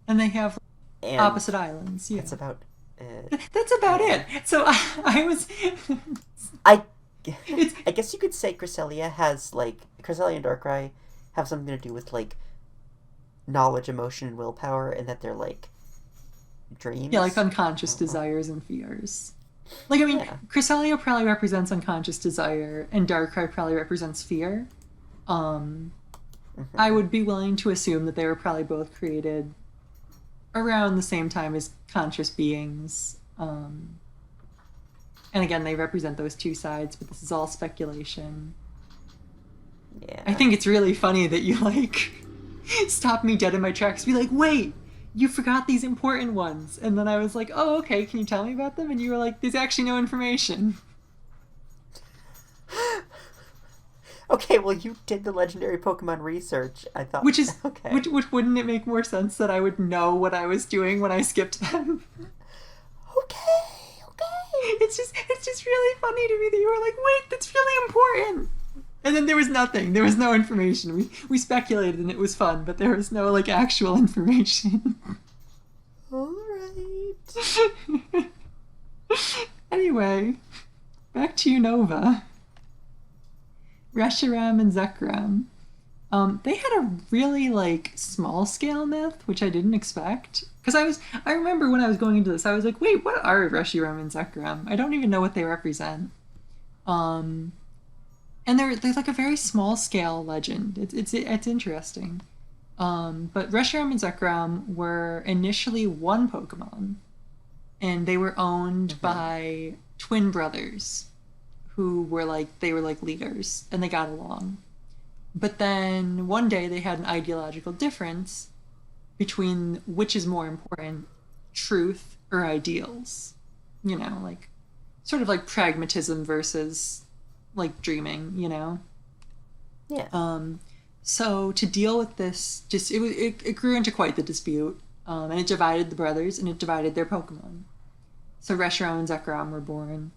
Speaker 2: and they have opposite islands. Yeah,
Speaker 1: that's about
Speaker 2: That's about it. So I was.
Speaker 1: I guess you could say Cresselia and Darkrai have something to do with like knowledge, emotion, and willpower, and that they're like dreams.
Speaker 2: Yeah, like unconscious desires and fears. Like, I mean, yeah. Cresselia probably represents unconscious desire, and Darkrai probably represents fear. I would be willing to assume that they were probably both created around the same time as conscious beings. And again, they represent those two sides, but this is all speculation.
Speaker 1: Yeah.
Speaker 2: I think it's really funny that you, like, stop me dead in my tracks, be like, wait, you forgot these important ones. And then I was like, oh, okay, can you tell me about them? And you were like, there's actually no information.
Speaker 1: Okay, well, you did the legendary Pokemon research. I thought,
Speaker 2: which is
Speaker 1: okay.
Speaker 2: Which wouldn't it make more sense that I would know what I was doing when I skipped them?
Speaker 1: Okay.
Speaker 2: It's just really funny to me that you were like, wait, that's really important. And then there was nothing. There was no information. We speculated and it was fun, but there was no like actual information.
Speaker 1: All right.
Speaker 2: Anyway, back to Unova. Reshiram and Zekrom. They had a really like small scale myth, which I didn't expect. Because I remember when I was going into this, I was like, wait, what are Reshiram and Zekrom? I don't even know what they represent. And they're like a very small scale legend. It's interesting. But Reshiram and Zekrom were initially one Pokemon, and they were owned by twin brothers who were like leaders, and they got along. But then one day they had an ideological difference between which is more important, truth or ideals. You know, like sort of like pragmatism versus like dreaming, you know?
Speaker 1: Yeah.
Speaker 2: So to deal with this, it grew into quite the dispute, and it divided the brothers and it divided their Pokemon. So Reshiram and Zekrom were born.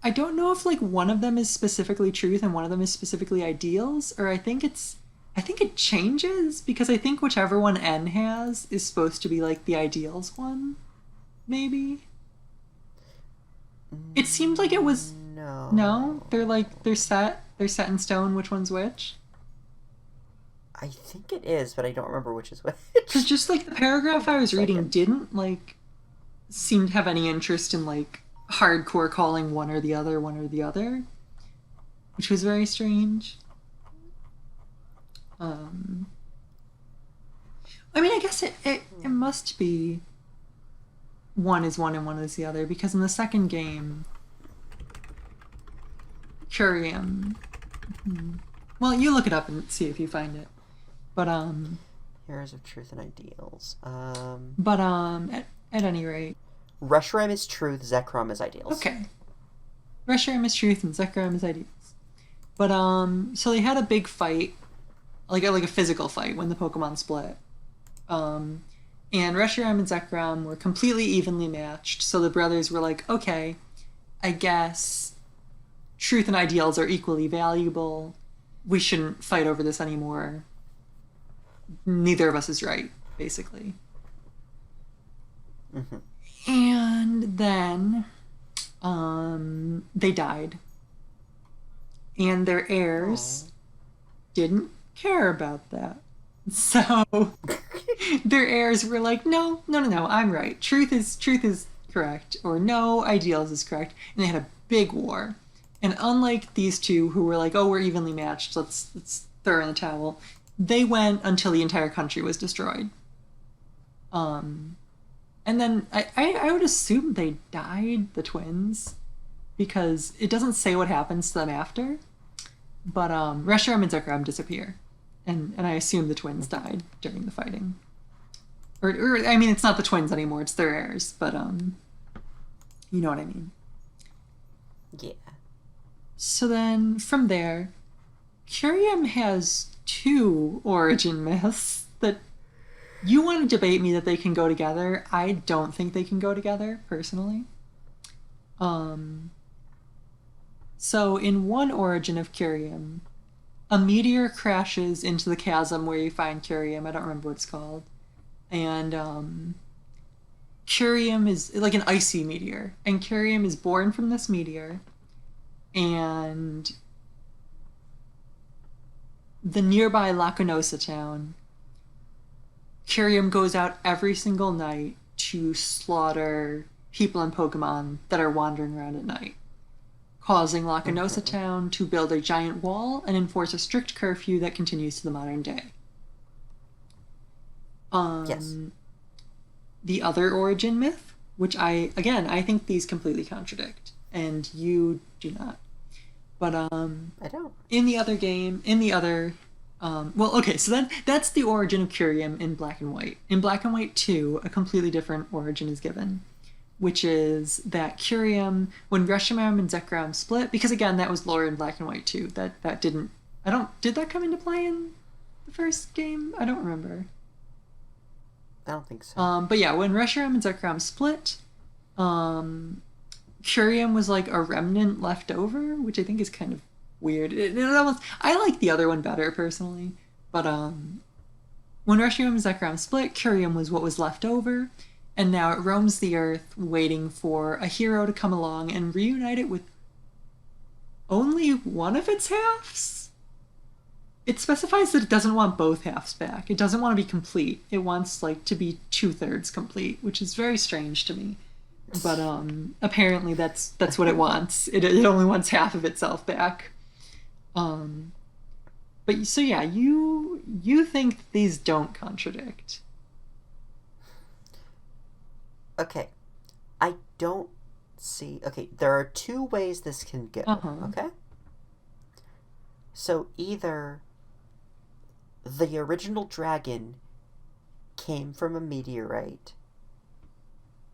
Speaker 2: I don't know if like one of them is specifically truth and one of them is specifically ideals, or I think it changes, because I think whichever one N has is supposed to be like the ideals one, maybe. It seemed like it was no. They're set in stone. Which one's which?
Speaker 1: I think it is, but I don't remember which is which.
Speaker 2: Because just like the paragraph I was reading didn't like seem to have any interest in like hardcore calling one or the other, which was very strange. I mean, I guess it must be one is one and one is the other, because in the second game, Curium. Well, you look it up and see if you find it. But
Speaker 1: Heroes of Truth and Ideals.
Speaker 2: But at any rate,
Speaker 1: Reshiram is truth, Zekrom is ideals.
Speaker 2: Okay. Reshiram is truth and Zekrom is ideals. But so they had a big fight, like a physical fight when the Pokemon split. And Reshiram and Zekrom were completely evenly matched, so the brothers were like, okay, I guess truth and ideals are equally valuable. We shouldn't fight over this anymore. Neither of us is right, basically.
Speaker 1: Mm-hmm.
Speaker 2: And then they died. And their heirs didn't care about that. So their heirs were like, no, I'm right. Truth is correct. Or no, ideals is correct. And they had a big war. And unlike these two who were like, oh, we're evenly matched, let's throw in the towel, they went until the entire country was destroyed. Um, and then I would assume they died, the twins, because it doesn't say what happens to them after. But Reshiram and Zekrom disappear, and I assume the twins died during the fighting. Or I mean, it's not the twins anymore; it's their heirs. But you know what I mean.
Speaker 1: Yeah.
Speaker 2: So then, from there, Curium has two origin myths that you want to debate me that they can go together. I don't think they can go together, personally. So in one origin of Curium, a meteor crashes into the chasm where you find Curium. I don't remember what it's called. And Curium is like an icy meteor. And Curium is born from this meteor. And the nearby Lacunosa town, Curium goes out every single night to slaughter people and Pokemon that are wandering around at night, causing Lacunosa town to build a giant wall and enforce a strict curfew that continues to the modern day.
Speaker 1: Yes.
Speaker 2: The other origin myth, which I think these completely contradict, and you do not. But
Speaker 1: I don't.
Speaker 2: So that's the origin of Curium in Black and White. In Black and White 2, a completely different origin is given, which is that Curium, when Reshiram and Zekrom split, because again, that was lore in Black and White 2. That didn't, did that come into play in the first game? I don't remember.
Speaker 1: I don't think so.
Speaker 2: But yeah, when Reshiram and Zekrom split, Curium was like a remnant left over, which I think is kind of weird. I like the other one better personally, but when Reshiram and Zekrom split, Curium was what was left over, and now it roams the earth waiting for a hero to come along and reunite it with only one of its halves. It specifies that it doesn't want both halves back. It doesn't want to be complete. It wants like to be 2/3 complete, which is very strange to me. But apparently that's what it wants. It only wants half of itself back. But so yeah, you think these don't contradict?
Speaker 1: Okay. I don't see. Okay, there are two ways this can go. Okay? So either the original dragon came from a meteorite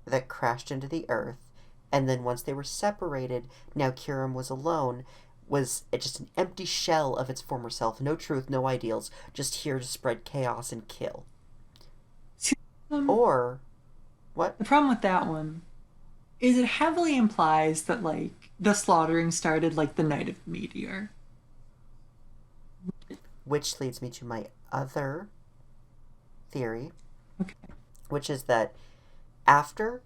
Speaker 1: that crashed into the earth, and then once they were separated, now Curium was alone, was just an empty shell of its former self, no truth, no ideals, just here to spread chaos and kill. Or what?
Speaker 2: The problem with that one is it heavily implies that like the slaughtering started like the night of the meteor.
Speaker 1: Which leads me to my other theory,
Speaker 2: Okay.
Speaker 1: which is that after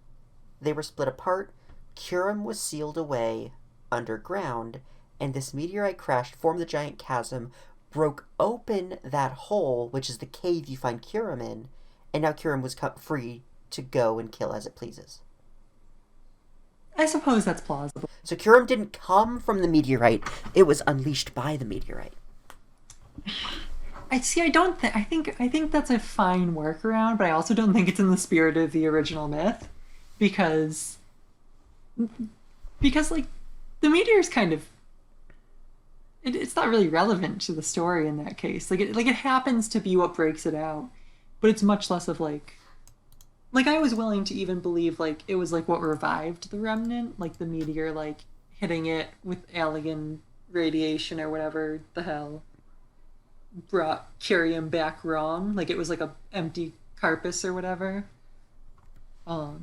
Speaker 1: they were split apart, Curium was sealed away underground, and this meteorite crashed, formed the giant chasm, broke open that hole, which is the cave you find Curium in, and now Curium was free to go and kill as it pleases.
Speaker 2: I suppose that's plausible.
Speaker 1: So Curium didn't come from the meteorite, it was unleashed by the meteorite.
Speaker 2: I think that's a fine workaround, but I also don't think it's in the spirit of the original myth, because like the meteor's kind of it's not really relevant to the story in that case. Like it happens to be what breaks it out, but it's much less of like I was willing to even believe like it was like what revived the remnant, like the meteor like hitting it with alien radiation or whatever the hell brought Curium back wrong, like it was like a empty carpus or whatever. But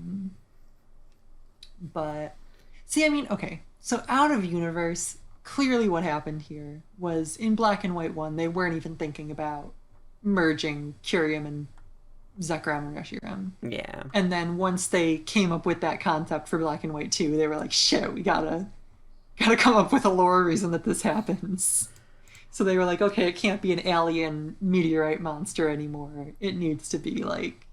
Speaker 2: see, I mean, okay, so out of universe, clearly what happened here was in Black and White 1 they weren't even thinking about merging Curium and Zekrom and Reshiram.
Speaker 1: Yeah.
Speaker 2: And then once they came up with that concept for Black and White 2, they were like, shit, we gotta come up with a lore reason that this happens. So they were like, okay, it can't be an alien meteorite monster anymore. It needs to be like...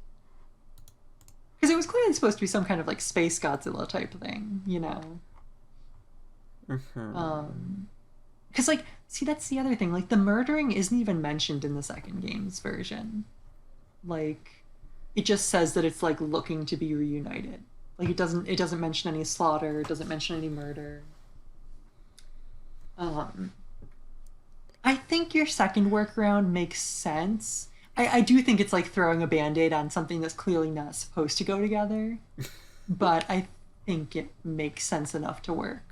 Speaker 2: Because it was clearly supposed to be some kind of like space Godzilla type thing, you know? Because like, see, that's the other thing. Like, the murdering isn't even mentioned in the second game's version. Like, It just says that it's like looking to be reunited. Like it doesn't mention any slaughter, it doesn't mention any murder. Um, I think your second workaround makes sense. I do think it's like throwing a band-aid on something that's clearly not supposed to go together, but I think it makes sense enough to work.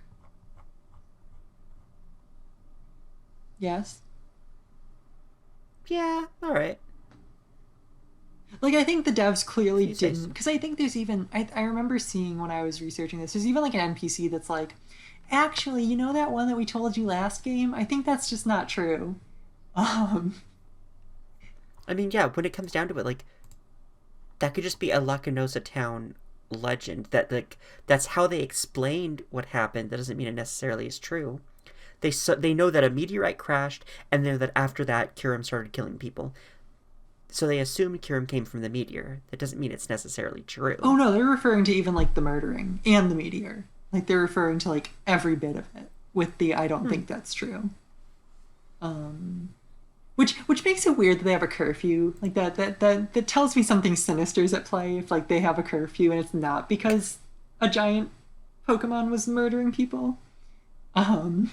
Speaker 2: Yes?
Speaker 1: Yeah, all right.
Speaker 2: Like, I think the devs clearly
Speaker 1: If you say
Speaker 2: didn't,
Speaker 1: so.
Speaker 2: because I think there's even, I remember seeing when I was researching this, there's even like an NPC that's like, actually, you know that one that we told you last game? I think that's just not true. Um,
Speaker 1: I mean, yeah, when it comes down to it, like, that could just be a Lacanosa town legend. That's how they explained what happened. That doesn't mean it necessarily is true. They know that a meteorite crashed, and they know that after that, Kirim started killing people. So they assumed Kirim came from the meteor. That doesn't mean it's necessarily
Speaker 2: oh
Speaker 1: true.
Speaker 2: no, they're referring to even like the murdering and the meteor. Like, they're referring to like every bit of it with the I don't think that's true. Um, which makes it weird that they have a curfew. Like that tells me something sinister is at play if like they have a curfew and it's not because a giant Pokemon was murdering people. Um,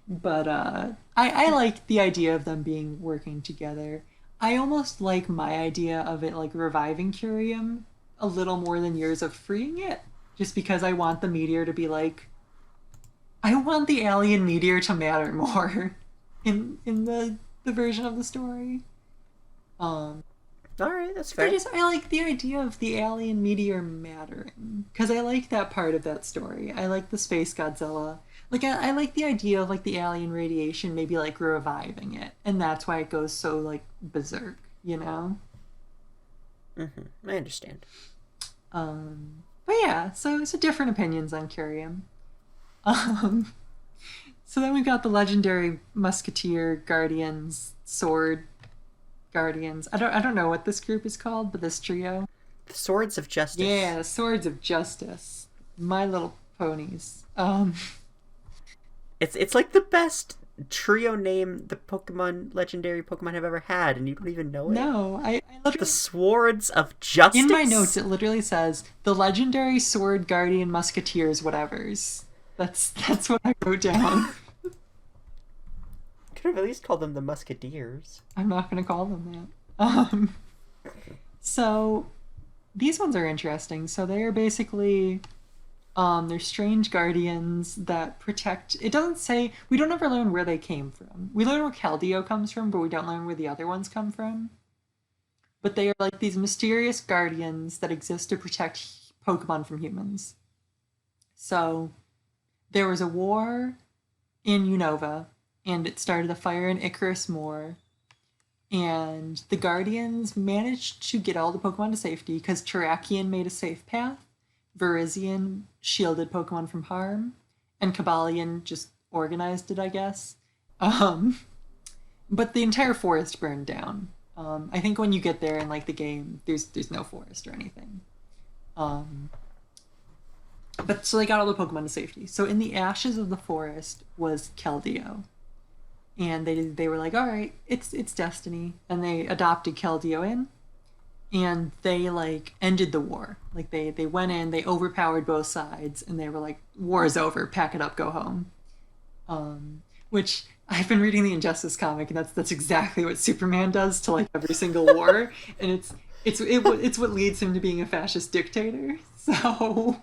Speaker 2: but I like the idea of them being working together. I almost like my idea of it like reviving Curium a little more than yours of freeing it, just because I want the meteor to be like I want the alien meteor to matter more in the version of the story. Um,
Speaker 1: All right, that's
Speaker 2: I
Speaker 1: fair.
Speaker 2: just I like the idea of the alien meteor mattering because I like that part of that story. I like the space Godzilla. Like I like the idea of like the alien radiation maybe like reviving it, and that's why it goes so like berserk, you know.
Speaker 1: I understand.
Speaker 2: But yeah, so different opinions on Curium. Um, so then we've got the legendary Musketeer Guardians, Sword Guardians. I don't know what this group is called, but this trio.
Speaker 1: The Swords of Justice.
Speaker 2: Yeah, the Swords of Justice. My Little Ponies.
Speaker 1: It's like the best trio name the legendary Pokemon have ever had, and you don't even know it.
Speaker 2: No, I
Speaker 1: The
Speaker 2: literally
Speaker 1: Swords of Justice.
Speaker 2: in my notes it literally says the legendary Sword Guardian Musketeers whatevers. That's what I wrote down.
Speaker 1: Could have at least called them the Musketeers.
Speaker 2: I'm not gonna call them that. So these ones are interesting. So they are basically they're strange guardians that protect. It doesn't say we don't ever learn where they came from. We learn where Keldeo comes from, but we don't learn where the other ones come from. But they are like these mysterious guardians that exist to protect Pokemon from humans. So there was a war in Unova, and it started a fire in Icarus Moor, and the Guardians managed to get all the Pokemon to safety because Terrakion made a safe path, Virizion shielded Pokemon from harm, and Cobalion just organized it, I guess. Um, but the entire forest burned down. I think when you get there in like the game, there's no forest or anything. Um, but so they got all the Pokemon to safety. So in the ashes of the forest was Keldeo, and they were like, all right, it's destiny, and they adopted Keldeo in, and they like ended the war. Like they went in, they overpowered both sides, and they were like, war is over, pack it up, go home. Which I've been reading the Injustice comic, and that's exactly what Superman does to like every single war, and it's what leads him to being a fascist dictator. So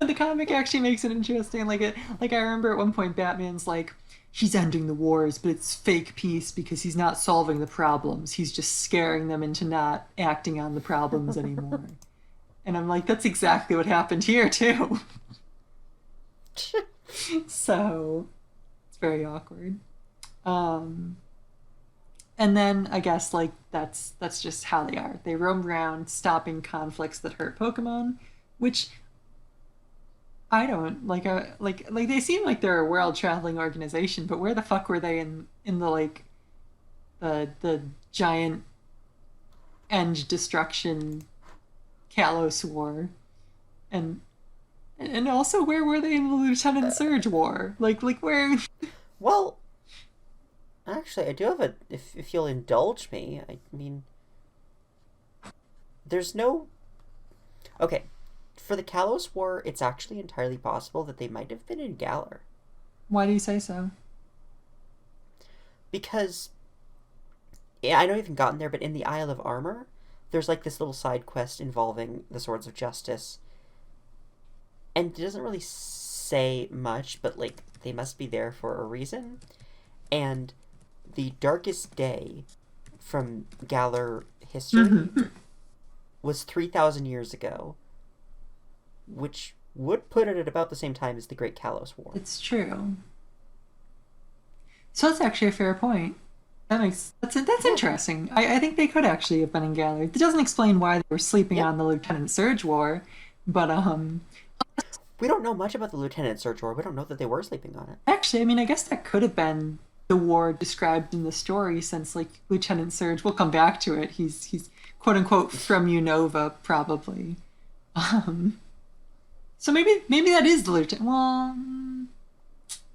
Speaker 2: the comic actually makes it interesting. Like I remember at one point Batman's like, he's ending the wars, but it's fake peace because he's not solving the problems. He's just scaring them into not acting on the problems anymore. And I'm like, that's exactly what happened here too. So it's very awkward. Um, and then I guess like that's just how they are. They roam around stopping conflicts that hurt Pokemon, which I don't like. Like they seem like they're a world traveling organization, but where the fuck were they in the like the giant end destruction Kalos War, and also where were they in the Lieutenant Surge War? Like where?
Speaker 1: Well, actually, I do have if you'll indulge me, I mean, there's no... Okay, for the Kalos War, it's actually entirely possible that they might have been in Galar.
Speaker 2: Why do you say so?
Speaker 1: Because, yeah, I know you haven't gotten there, but in the Isle of Armor, there's like this little side quest involving the Swords of Justice. And it doesn't really say much, but like, they must be there for a reason. And the darkest day from Galar history was 3,000 years ago, which would put it at about the same time as the Great Kalos War.
Speaker 2: It's true. So that's actually a fair point. That's interesting. I think they could actually have been in Galar. It doesn't explain why they were sleeping on the Lieutenant Surge War, but
Speaker 1: we don't know much about the Lieutenant Surge War. We don't know that they were sleeping on it.
Speaker 2: Actually, I mean, I guess that could have been the war described in the story, since like Lieutenant Surge, we'll come back to it. He's quote unquote from Unova, probably. So maybe that is the Lieutenant. Well,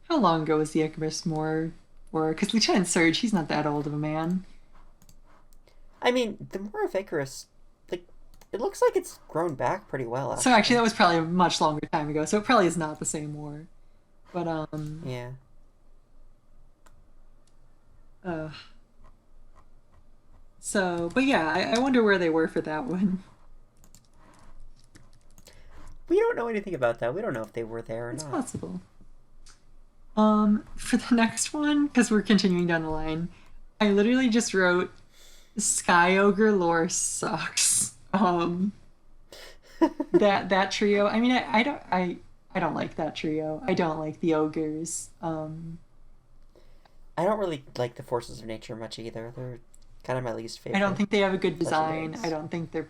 Speaker 2: how long ago was the Icarus War? Because Lieutenant Surge, he's not that old of a man.
Speaker 1: I mean, the War of Icarus, like, it looks like it's grown back pretty well.
Speaker 2: So actually, that was probably a much longer time ago. So it probably is not the same war. But
Speaker 1: yeah.
Speaker 2: So, but yeah, I wonder where they were for that one.
Speaker 1: We don't know anything about that. We don't know if they were there or
Speaker 2: It's
Speaker 1: not.
Speaker 2: possible. For the next one, because we're continuing down the line, I literally just wrote Sky Ogre lore sucks. That trio. I mean, I don't like that trio. I don't like the ogres.
Speaker 1: I don't really like the Forces of Nature much either. They're kind of my least favorite.
Speaker 2: I don't think they have a good design.
Speaker 1: Legendaries.
Speaker 2: I don't think they're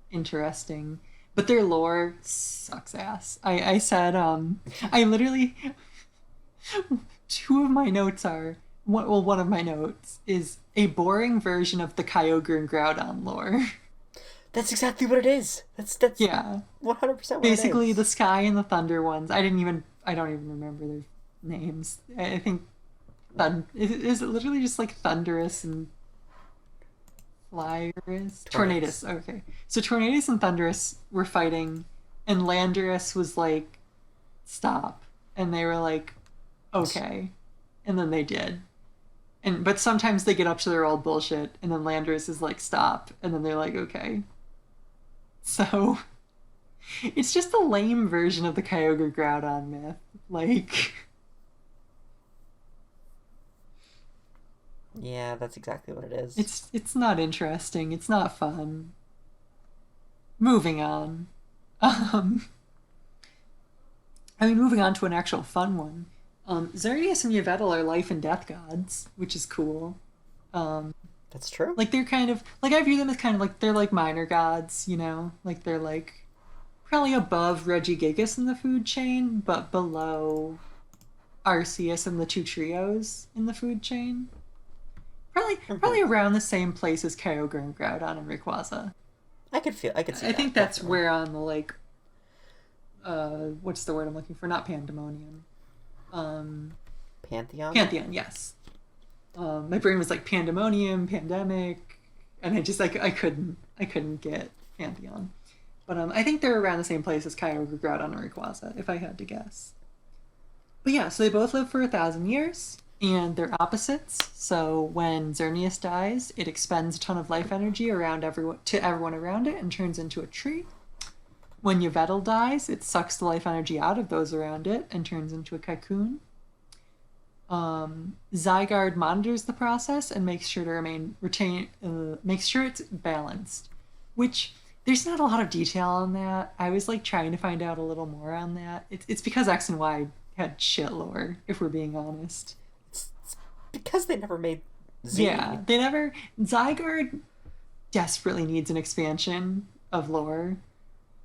Speaker 2: interesting. But their lore sucks ass. I said, I literally... Two of my notes are... one of my notes is a boring version of the Kyogre and Groudon lore.
Speaker 1: That's exactly what it is. That's
Speaker 2: Yeah.
Speaker 1: 100% what
Speaker 2: Basically,
Speaker 1: it is.
Speaker 2: the Sky and the Thunder ones. I don't even remember their names. I think... Is it literally just like Thundurus and... Flyerus? Tornadus. Okay. So Tornadus and Thundurus were fighting, and Landorus was like, stop. And they were like, okay. And then they did. But sometimes they get up to their old bullshit, and then Landorus is like, stop. And then they're like, okay. So, it's just a lame version of the Kyogre Groudon myth. Like...
Speaker 1: Yeah, that's exactly what it is.
Speaker 2: It's not interesting. It's not fun. Moving on. Moving on to an actual fun one. Xerneas and Yveltal are life and death gods, which is cool.
Speaker 1: That's true.
Speaker 2: Like they're kind of like I view them as kind of like they're like minor gods, you know? Like they're like probably above Regigigas in the food chain, but below Arceus and the two trios in the food chain. Probably around the same place as Kyogre and Groudon and Rayquaza.
Speaker 1: I could see
Speaker 2: I
Speaker 1: that,
Speaker 2: think that's
Speaker 1: definitely.
Speaker 2: where on the like what's the word I'm looking for? Not pandemonium.
Speaker 1: Pantheon?
Speaker 2: Pantheon, yes. My brain was like pandemonium, pandemic, and I just like I couldn't get Pantheon. But I think they're around the same place as Kyogre, Groudon, and Rayquaza, if I had to guess. But yeah, so they both live for 1,000 years. And they're opposites, so when Xerneas dies, it expends a ton of life energy around everyone around it and turns into a tree. When Yveltal dies, it sucks the life energy out of those around it and turns into a cocoon. Zygarde monitors the process and makes sure makes sure it's balanced. Which there's not a lot of detail on that. I was like trying to find out a little more on that. It's because X and Y had shit lore, if we're being honest.
Speaker 1: Because they never made Z.
Speaker 2: Yeah, they never... Zygarde desperately needs an expansion of lore.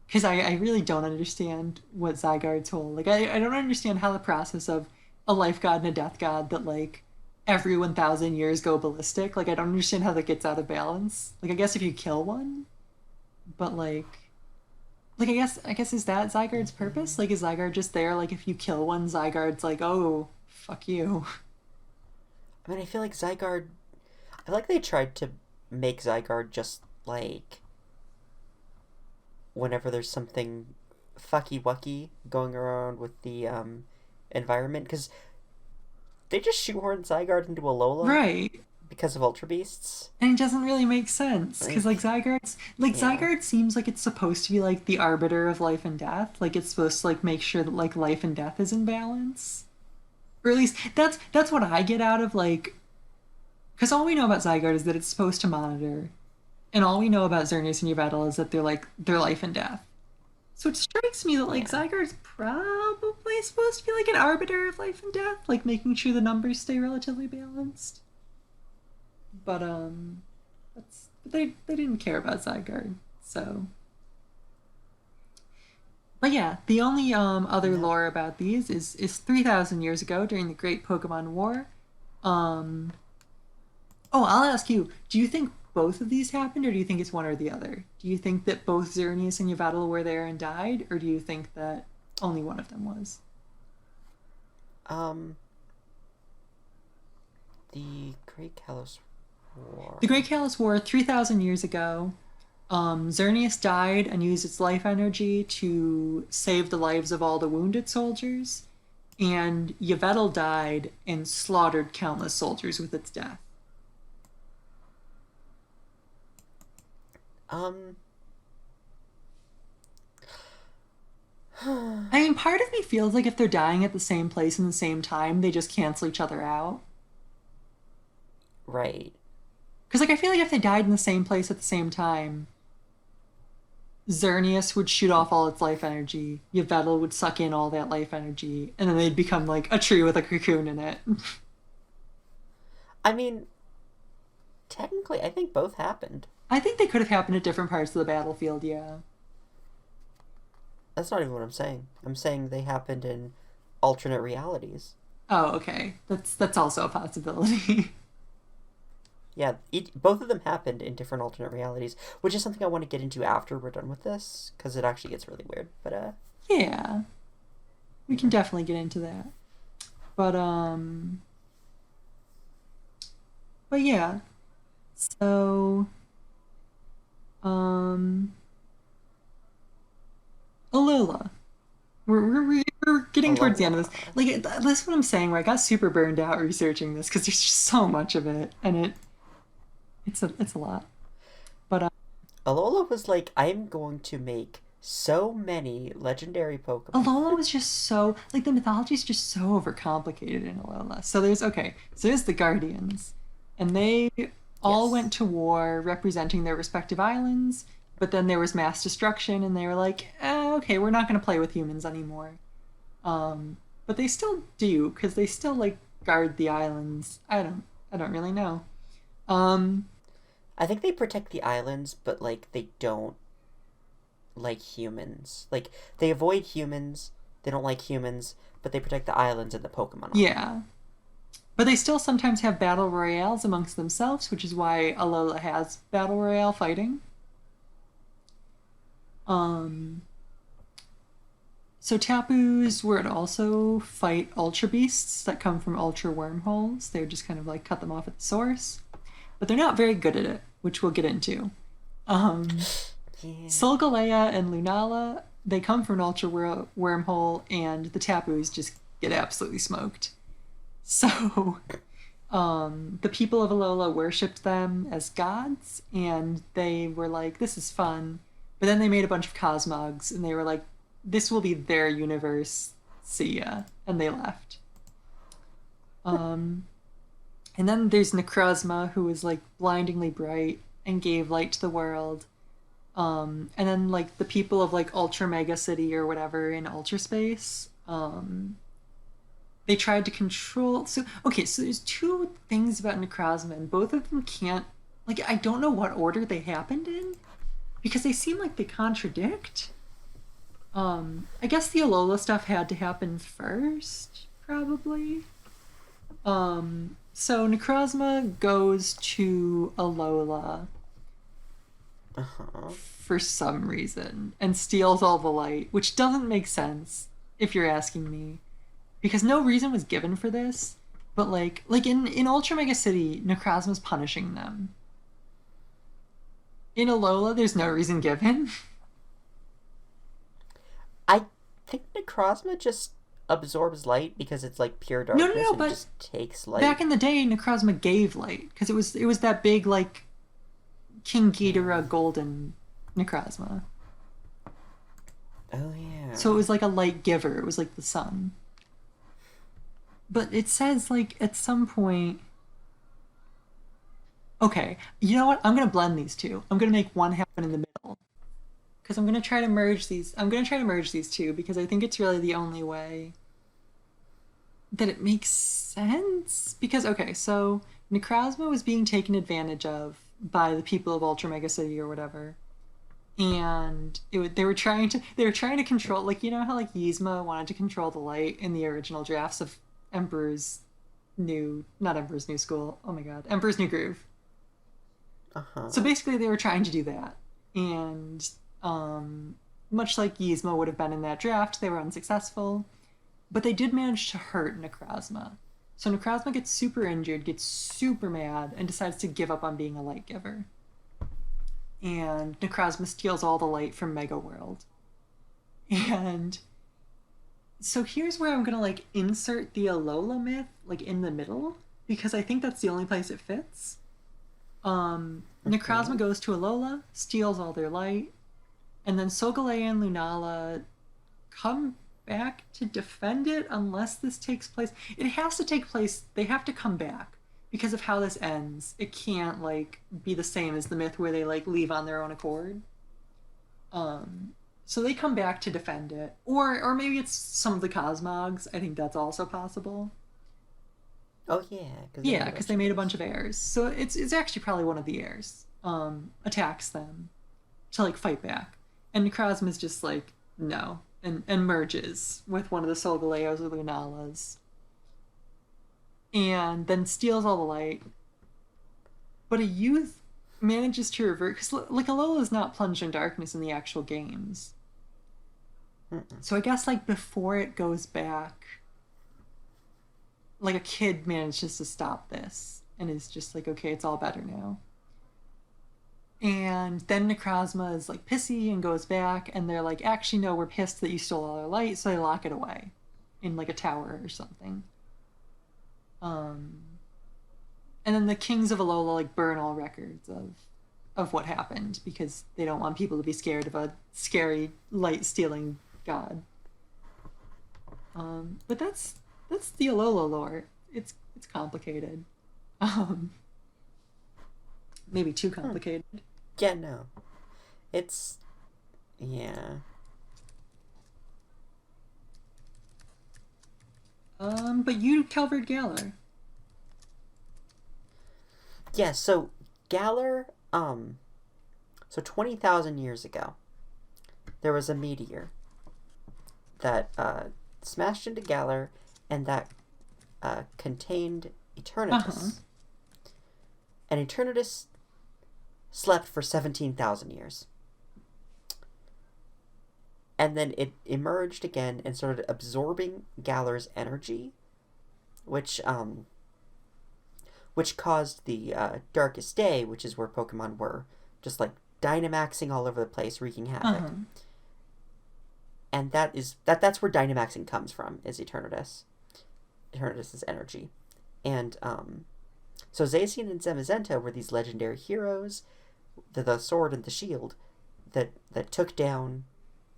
Speaker 2: Because I really don't understand what Zygarde's whole... Like, I don't understand how the process of a life god and a death god that, like, every 1,000 years go ballistic. Like, I don't understand how that gets out of balance. Like, I guess if you kill one, but, like... Like, I guess is that Zygarde's purpose? Like, is Zygarde just there? Like, if you kill one, Zygarde's like, oh, fuck you.
Speaker 1: I mean, I feel like Zygarde... I feel like they tried to make Zygarde just, like... whenever there's something fucky wucky going around with the environment, because they just shoehorn Zygarde into Alola
Speaker 2: Right.
Speaker 1: because of Ultra Beasts.
Speaker 2: And it doesn't really make sense because
Speaker 1: Like, yeah,
Speaker 2: Zygarde seems like it's supposed to be like the arbiter of life and death. Like it's supposed to like make sure that like life and death is in balance. Or at least that's what I get out of like because all we know about Zygarde is that it's supposed to monitor, and all we know about Xerneas and Yveltal is that they're like their life and death. So it strikes me that like
Speaker 1: yeah.
Speaker 2: Zygarde's probably supposed to be like an arbiter of life and death, like making sure the numbers stay relatively balanced. But they didn't care about Zygarde, so. But yeah, the only other
Speaker 1: No.
Speaker 2: lore about these is 3,000 years ago during the Great Pokemon War. Um, oh, I'll ask you: do you think both of these happened, or do you think it's one or the other? Do you think that both Xerneas and Yveltal were there and died, or do you think that only one of them was?
Speaker 1: Um, the Great Kalos War.
Speaker 2: The Great Kalos War, 3,000 years ago. Xerneas died and used its life energy to save the lives of all the wounded soldiers, and Yveltal died and slaughtered countless soldiers with its death.
Speaker 1: Um,
Speaker 2: I mean, part of me feels like if they're dying at the same place in the same time, they just cancel each other out.
Speaker 1: right.
Speaker 2: Because, like, I feel like if they died in the same place at the same time, Xerneas would shoot off all its life energy, Yveltal would suck in all that life energy, and then they'd become, like, a tree with a cocoon in it.
Speaker 1: I mean, technically, I think both happened.
Speaker 2: I think they could have happened at different parts of the battlefield, yeah.
Speaker 1: That's not even what I'm saying. I'm saying they happened in alternate realities.
Speaker 2: Oh, okay. That's also a possibility.
Speaker 1: Yeah, both of them happened in different alternate realities, which is something I want to get into after we're done with this, because it actually gets really weird. But
Speaker 2: Yeah, we can definitely get into that. But yeah. So um Alola. We're getting towards the end of this.
Speaker 1: Alola.
Speaker 2: Like that's what I'm saying. Where I got super burned out researching this because there's just so much of it, and it's a lot. But
Speaker 1: Alola was like, I'm going to make so many legendary Pokemon.
Speaker 2: Alola was just so like the mythology is just so overcomplicated in Alola. So there's the Guardians, and they all
Speaker 1: Yes.
Speaker 2: went to war representing their respective islands. But then there was mass destruction, and they were like, okay, we're not going to play with humans anymore. But they still do because they still like guard the islands. I don't really know. Um,
Speaker 1: I think they protect the islands, but like they don't like humans. Like they avoid humans, they don't like humans, but they protect the islands and the Pokemon on them.
Speaker 2: yeah, but they still sometimes have battle royales amongst themselves, which is why Alola has battle royale fighting. Um, so Tapus would also fight Ultra Beasts that come from Ultra Wormholes. They would just kind of like cut them off at the source. But they're not very good at it, which we'll get into. Um,
Speaker 1: Yeah.
Speaker 2: Solgalea and Lunala, they come from an Ultra Wormhole, and the Tapus just get absolutely smoked. So, the people of Alola worshipped them as gods, and they were like, this is fun. But then they made a bunch of Cosmogs, and they were like, this will be their universe. See ya. And they left. Um, and then there's Necrozma, who was like blindingly bright and gave light to the world. And then like the people of like Ultra Mega City or whatever in Ultra Space, they tried to control. So okay, so there's two things about Necrozma, and both of them can't. Like I don't know what order they happened in, because they seem like they contradict. I guess the Alola stuff had to happen first, probably. So Necrozma goes to Alola
Speaker 1: Uh-huh.
Speaker 2: for some reason and steals all the light, which doesn't make sense if you're asking me, because no reason was given for this. But like in Ultra Mega City, Necrozma's punishing them. In Alola, there's no reason given.
Speaker 1: think Necrozma just absorbs light because it's like pure
Speaker 2: No,
Speaker 1: darkness
Speaker 2: no,
Speaker 1: and
Speaker 2: but
Speaker 1: just takes light.
Speaker 2: back in the day, Necrozma gave light because it was that big like King Ghidorah golden Necrozma.
Speaker 1: Oh yeah.
Speaker 2: So it was like a light giver. It was like the sun. But it says like at some point. Okay, you know what? I'm gonna blend these two. I'm gonna make one happen in the middle because I'm gonna try to merge these. I'm gonna try to merge these two because I think it's really the only way that it makes sense. Because okay, so Necrozma was being taken advantage of by the people of Ultra Mega City or whatever, and they were trying to control, like, you know how like Yzma wanted to control the light in the original drafts of Emperor's not Emperor's New School. Oh my God, Emperor's New Groove.
Speaker 1: Uh-huh.
Speaker 2: So basically, they were trying to do that, and much like Yzma would have been in that draft, they were unsuccessful. But they did manage to hurt Necrozma. So Necrozma gets super injured, gets super mad, and decides to give up on being a light giver. And Necrozma steals all the light from Mega World. And so here's where I'm gonna like insert the Alola myth like in the middle, because I think that's the only place it fits. Necrozma goes to Alola, steals all their light, and then Solgaleo and Lunala come back to defend it unless this takes place. It has to take place. They have to come back because of how this ends. It can't like be the same as the myth where they like leave on their own accord. So they come back to defend it, or maybe it's some of the Cosmogs. I think that's also possible.
Speaker 1: Oh yeah,
Speaker 2: Because they made a bunch of heirs. So it's actually probably one of the heirs attacks them to like fight back, and Necrozma's just like no, and merges with one of the Solgaleos or Lunalas, and then steals all the light. But a youth manages to revert because like Alola is not plunged in darkness in the actual games. So I guess like before it goes back, like a kid manages to stop this and is just like, okay, it's all better now. And then Necrozma is like pissy and goes back, and they're like, actually no, we're pissed that you stole all our light, so they lock it away in like a tower or something. And then the kings of Alola like burn all records of what happened because they don't want people to be scared of a scary light stealing god. But that's the Alola lore. It's complicated. Maybe too complicated.
Speaker 1: Yeah, no. It's yeah.
Speaker 2: But you covered Galar.
Speaker 1: Yeah, so Galar, so 20,000 years ago, there was a meteor that smashed into Galar, and that contained Eternatus. And Eternatus slept for 17,000 years. And then it emerged again and started absorbing Galar's energy, which caused the Darkest Day, which is where Pokemon were just like Dynamaxing all over the place, wreaking havoc. And that's where Dynamaxing comes from, is Eternatus's energy. And so Zacian and Zamazenta were these legendary heroes, the sword and the shield, that took down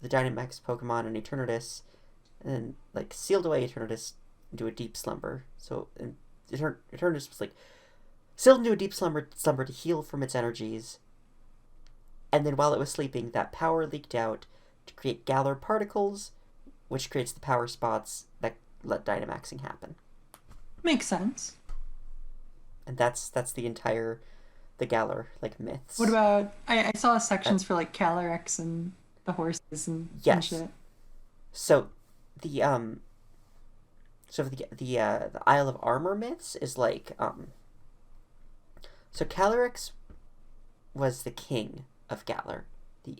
Speaker 1: the Dynamax Pokemon and Eternatus, and like sealed away Eternatus into a deep slumber. So Eternatus was like sealed into a deep slumber to heal from its energies. And then while it was sleeping, that power leaked out to create Galar particles, which creates the power spots that let Dynamaxing happen.
Speaker 2: Makes sense.
Speaker 1: And that's the Galar like myths.
Speaker 2: What about I saw sections for like Calyrex and the horses and shit.
Speaker 1: So the Isle of Armor myths is like so Calyrex was the king of Galar, the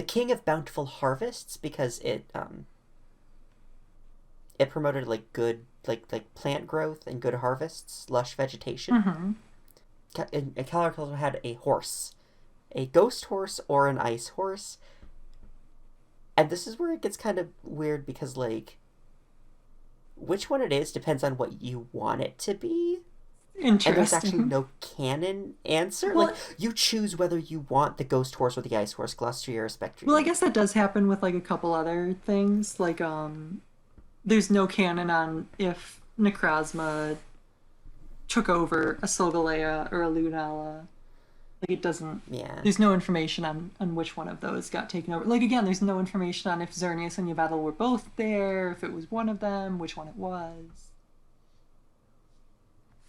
Speaker 1: king of bountiful harvests, because it promoted like good like plant growth and good harvests, lush vegetation. And Calyrex also had a horse, a ghost horse or an ice horse, And this is where it gets kind of weird because, like, which one it is depends on what you want it to be. And there's actually
Speaker 2: Interesting.
Speaker 1: no canon answer. Like,
Speaker 2: Well,
Speaker 1: you choose whether you want the ghost horse or the ice horse, Glustria or
Speaker 2: well, I
Speaker 1: Spectrium.
Speaker 2: guess that does happen with like a couple other things. Like, there's no canon on if Necrozma took over a Solgalea or a Lunala. Like, it doesn't.
Speaker 1: Yeah.
Speaker 2: There's no information on which one of those got taken over. Like, again, there's no information on if Xerneas and Yveltal were both there, if it was one of them, which one it was.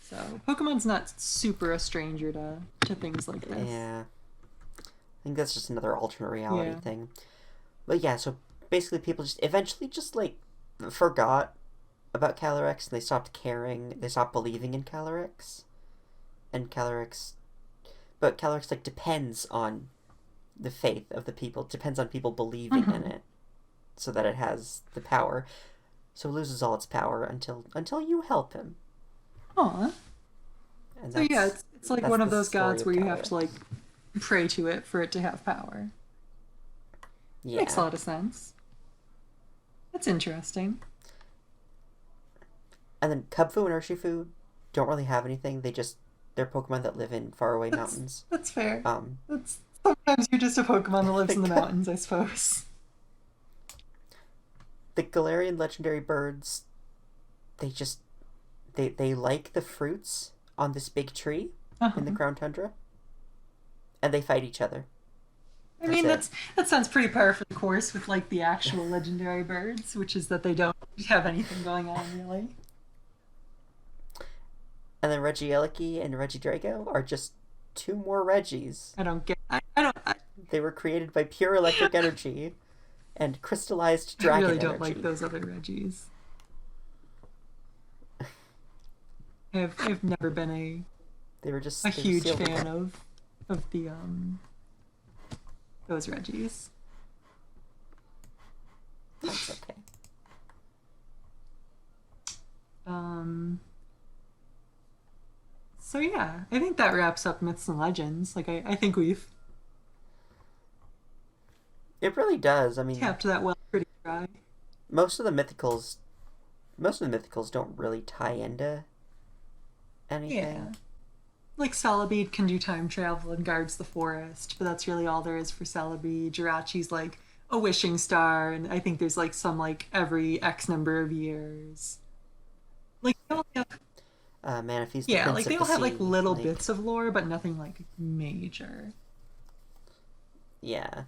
Speaker 2: So Pokemon's not super a stranger to things like this.
Speaker 1: Yeah. I think that's just another alternate reality
Speaker 2: Yeah.
Speaker 1: thing. But yeah, so basically people just eventually just, like, forgot about Calyrex and they stopped caring. They stopped believing in Calyrex. And Calyrex... But Calyrex, like, depends on the faith of the people. It depends on people believing in it. So that it has the power. So it loses all its power until you help him.
Speaker 2: Aw.
Speaker 1: And
Speaker 2: So yeah, it's like
Speaker 1: that's
Speaker 2: one of
Speaker 1: the
Speaker 2: those
Speaker 1: story
Speaker 2: gods
Speaker 1: of
Speaker 2: where you have to
Speaker 1: Calyrex.
Speaker 2: like pray to it for it to have power.
Speaker 1: Yeah.
Speaker 2: Makes a lot of sense. That's interesting.
Speaker 1: And then Kubfu and Urshifu don't really have anything. They're Pokemon that live in faraway mountains.
Speaker 2: That's fair.
Speaker 1: Um,
Speaker 2: That's sometimes you're just a Pokemon that lives in the
Speaker 1: the-
Speaker 2: mountains, I suppose.
Speaker 1: the Galarian legendary birds, they just they like the fruits on this big tree in the
Speaker 2: Uh-huh.
Speaker 1: Crown Tundra, and they fight each other.
Speaker 2: I mean,
Speaker 1: That's
Speaker 2: that sounds pretty par for the course with like the actual legendary birds, which is that they don't have anything going on really.
Speaker 1: And then Regieleki and Regidrago are just two more Reggies.
Speaker 2: I don't get. I don't.
Speaker 1: They were created by pure electric energy and crystallized
Speaker 2: I
Speaker 1: dragon
Speaker 2: really don't
Speaker 1: energy.
Speaker 2: like those other Reggies. I've never been
Speaker 1: They were just
Speaker 2: a
Speaker 1: they were
Speaker 2: huge
Speaker 1: sealed.
Speaker 2: fan of the those Reggies.
Speaker 1: That's okay.
Speaker 2: Um. So yeah, I think that wraps up myths and legends. Like I think we've
Speaker 1: It really does. I mean,
Speaker 2: tapped that well pretty dry.
Speaker 1: most of the mythicals don't really tie into anything.
Speaker 2: Yeah. Like Celebi can do time travel and guards the forest, but that's really all there is for Celebi. Jirachi's like a wishing star, and I think there's like some like every X number of years. Like they all have,
Speaker 1: Manaphy's the
Speaker 2: yeah,
Speaker 1: Prince
Speaker 2: like
Speaker 1: of
Speaker 2: they
Speaker 1: the
Speaker 2: all have
Speaker 1: Sea.
Speaker 2: like little bits of lore, but nothing like major.
Speaker 1: Yeah.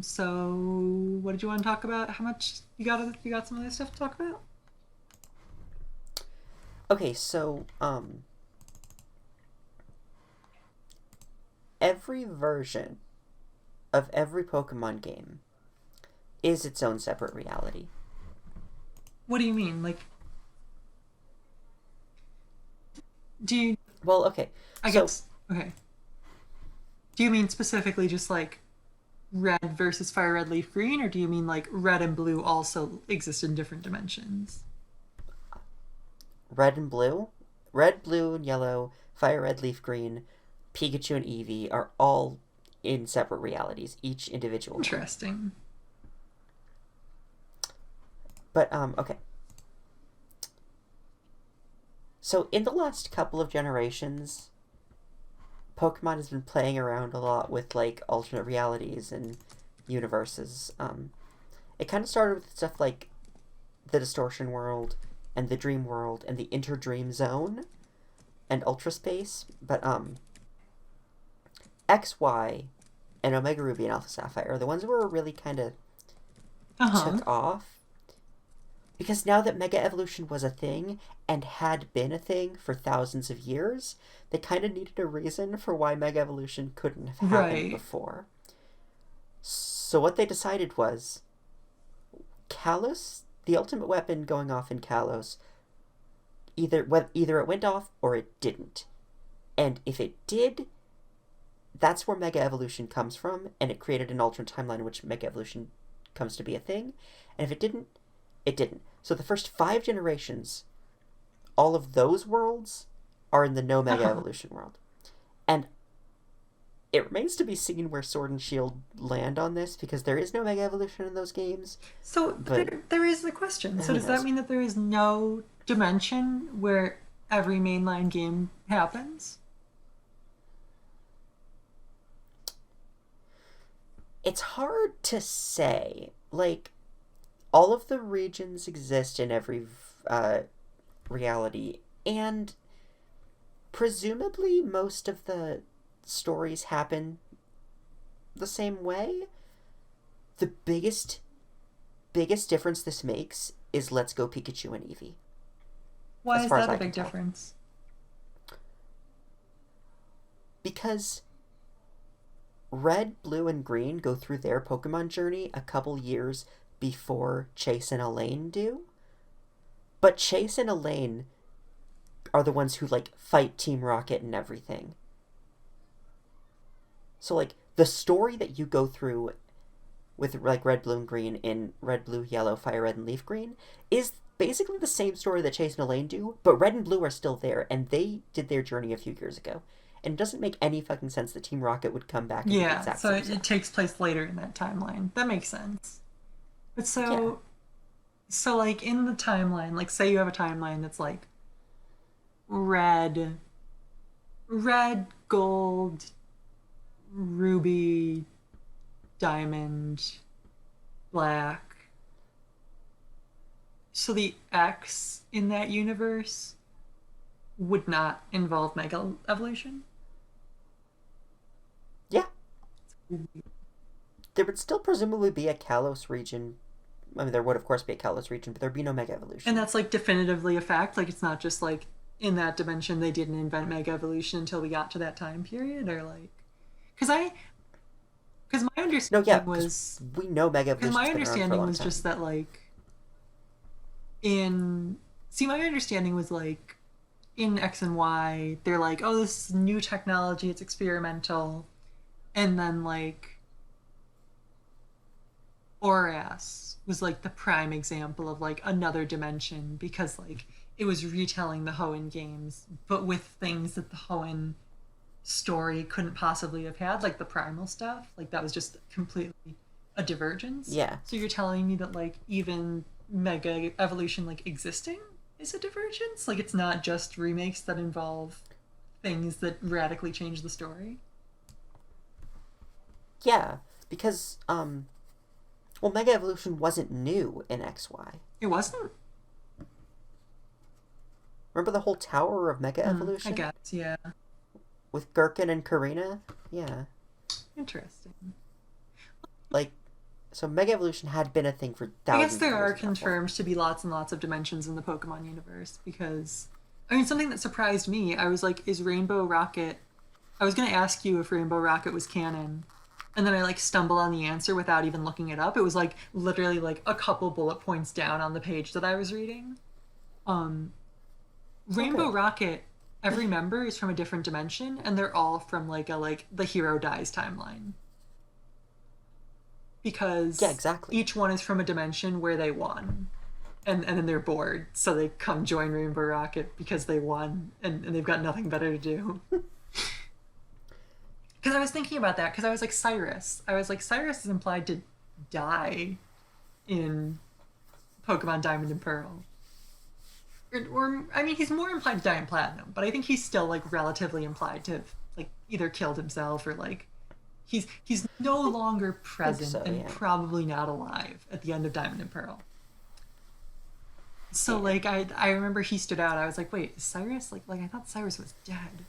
Speaker 2: So what did you want to talk about? How much you got some other stuff to talk about?
Speaker 1: Okay, so every version of every Pokemon game is its own separate reality.
Speaker 2: What do you mean? Like do you
Speaker 1: Well, okay.
Speaker 2: I
Speaker 1: so,
Speaker 2: guess okay. Do you mean specifically just like red versus fire red leaf green, or do you mean like red and blue also exist in different dimensions?
Speaker 1: red and blue, red, blue, and yellow, fire red, leaf green, Pikachu and Eevee are all in separate realities, each individual.
Speaker 2: Interesting.
Speaker 1: But okay. So in the last couple of generations, Pokemon has been playing around a lot with like alternate realities and universes. It kind of started with stuff like the Distortion World and the Dream World and the Interdream Zone and Ultra Space, but X, Y, and Omega Ruby and Alpha Sapphire are the ones where it really kind of took off. Because now that Mega Evolution was a thing and had been a thing for thousands of years, they kind of needed a reason for why Mega Evolution couldn't have happened
Speaker 2: Right.
Speaker 1: before. So what they decided was Kalos, the ultimate weapon going off in Kalos, either it went off or it didn't. And if it did, that's where Mega Evolution comes from, and it created an alternate timeline in which Mega Evolution comes to be a thing. And if it didn't, it didn't. So the first 5 generations, all of those worlds are in the no Mega Evolution world. And It remains to be seen where Sword and Shield land on this, because there is no Mega Evolution in those games.
Speaker 2: So
Speaker 1: But
Speaker 2: there is the question. So
Speaker 1: who
Speaker 2: does that
Speaker 1: knows?
Speaker 2: mean that there is no dimension where every mainline game happens?
Speaker 1: It's hard to say. Like, all of the regions exist in every reality, and presumably most of the stories happen the same way. The biggest difference this makes is Let's Go Pikachu and Eevee.
Speaker 2: Why
Speaker 1: As
Speaker 2: is
Speaker 1: far as
Speaker 2: that a
Speaker 1: I can
Speaker 2: big
Speaker 1: tell.
Speaker 2: difference?
Speaker 1: Because Red, Blue, and Green go through their Pokemon journey a couple years before Chase and Elaine do. But Chase and Elaine are the ones who, like, fight Team Rocket and everything. So, like, the story that you go through with, like, Red, Blue, and Green in Red, Blue, Yellow, Fire Red, and Leaf Green is basically the same story that Chase and Elaine do, but Red and Blue are still there, and they did their journey a few years ago. And it doesn't make any fucking sense that Team Rocket would come back and do the
Speaker 2: Yeah,
Speaker 1: exact
Speaker 2: so
Speaker 1: same stuff.
Speaker 2: it takes place later in that timeline. That makes sense. But
Speaker 1: Yeah.
Speaker 2: so like in the timeline, like say you have a timeline that's like red, gold, ruby, diamond, black. So the X in that universe would not involve Mega Evolution?
Speaker 1: Yeah. There would still presumably be a Kalos region. I mean, there would, of course, be a Kalos region, but there'd be no Mega Evolution.
Speaker 2: And that's like definitively a fact? Like it's not just like in that dimension they didn't invent Mega Evolution until we got to that time period? Or like... Because my
Speaker 1: No,
Speaker 2: understanding
Speaker 1: yeah,
Speaker 2: was...
Speaker 1: we know Mega
Speaker 2: Because
Speaker 1: Evolution's
Speaker 2: my
Speaker 1: been around for a
Speaker 2: understanding
Speaker 1: long
Speaker 2: was
Speaker 1: time.
Speaker 2: just that like... my understanding was like in X and Y, they're like, oh, this is new technology, it's experimental. And then like Oras was like the prime example of like another dimension because like it was retelling the Hoenn games, but with things that the Hoenn story couldn't possibly have had, like the primal stuff. Like that was just completely a divergence.
Speaker 1: Yeah.
Speaker 2: So you're telling me that like even Mega Evolution like existing is a divergence? Like it's not just remakes that involve things that radically change the story?
Speaker 1: Yeah, because, well, Mega Evolution wasn't new in XY.
Speaker 2: It wasn't?
Speaker 1: Remember the whole Tower of Mega Evolution?
Speaker 2: I guess, yeah.
Speaker 1: With Gherkin and Karina? Yeah.
Speaker 2: Interesting.
Speaker 1: Like, so Mega Evolution had been a thing for
Speaker 2: I
Speaker 1: thousands
Speaker 2: guess there
Speaker 1: of years
Speaker 2: are
Speaker 1: at that point.
Speaker 2: confirmed to be lots and lots of dimensions in the Pokemon universe because, I mean, something that surprised me, I was like, is Rainbow Rocket... I was going to ask you if Rainbow Rocket was canon, and then I like stumbled on the answer without even looking it up. It was like literally like a couple bullet points down on the page that I was reading. Rainbow
Speaker 1: Okay.
Speaker 2: Rocket, every member is from a different dimension, and they're all from like the hero dies timeline. Because
Speaker 1: Yeah, exactly.
Speaker 2: each one is from a dimension where they won. And then they're bored, so they come join Rainbow Rocket because they won, and they've got nothing better to do. Because I was thinking about that, because I was like, Cyrus. I was like, Cyrus is implied to die in Pokemon Diamond and Pearl. Or I mean, he's more implied to die in Platinum, but I think he's still like relatively implied to have like either killed himself or like he's no longer present
Speaker 1: so,
Speaker 2: and
Speaker 1: yeah.
Speaker 2: probably not alive at the end of Diamond and Pearl. So
Speaker 1: Yeah.
Speaker 2: like I remember he stood out. I was like, wait, is Cyrus like I thought Cyrus was dead.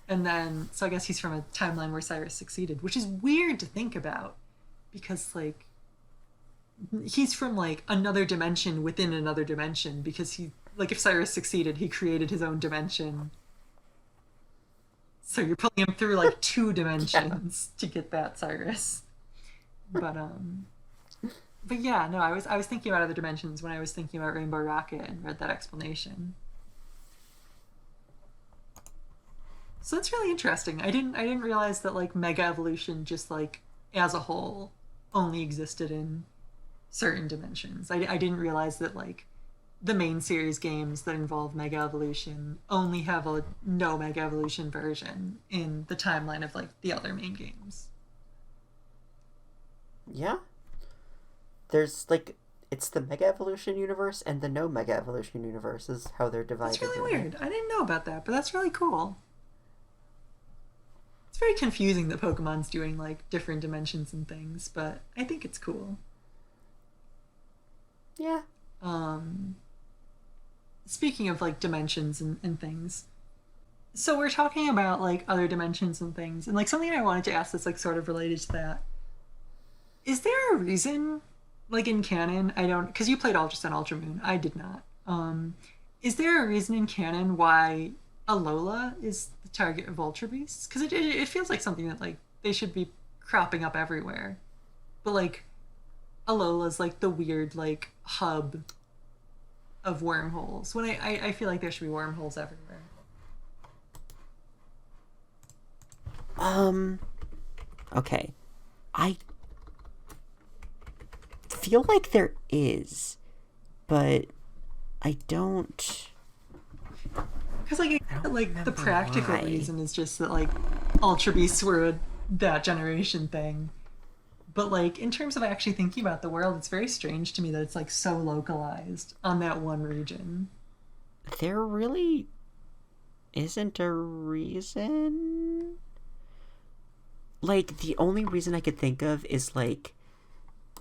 Speaker 2: And then so I guess he's from a timeline where Cyrus succeeded, which is weird to think about because like he's from like another dimension within another dimension because he like if Cyrus succeeded, he created his own dimension. So you're pulling him through like two dimensions to get that Cyrus. But yeah, no, I was thinking about other dimensions when I was thinking about Rainbow Rocket and read that explanation. So that's really interesting. I didn't realize that like Mega Evolution just like as a whole only existed in certain dimensions. I didn't realize that like the main series games that involve Mega Evolution only have a no Mega Evolution version in the timeline of like the other main games.
Speaker 1: Yeah. There's like it's the Mega Evolution universe and the no Mega Evolution universe is how they're divided.
Speaker 2: That's really weird. I didn't know about that, but that's really cool. It's very confusing that Pokemon's doing like different dimensions and things, but I think it's cool.
Speaker 1: Yeah.
Speaker 2: Speaking of like dimensions and things, so we're talking about like other dimensions and things, and like something I wanted to ask that's like sort of related to that. Is there a reason, like in canon, I don't, because you played Ultra Sun, Ultra Moon, I did not. Is there a reason in canon why Alola is the target of Ultra Beasts? Because it feels like something that like they should be cropping up everywhere, but like Alola's like the weird like hub of wormholes. When I feel like there should be wormholes everywhere.
Speaker 1: Okay. I feel like there is, but I don't.
Speaker 2: Because like the practical
Speaker 1: why.
Speaker 2: reason is just that like Ultra Beasts were that generation thing. But like in terms of actually thinking about the world, it's very strange to me that it's like so localized on that one region.
Speaker 1: There really isn't a reason. Like the only reason I could think of is like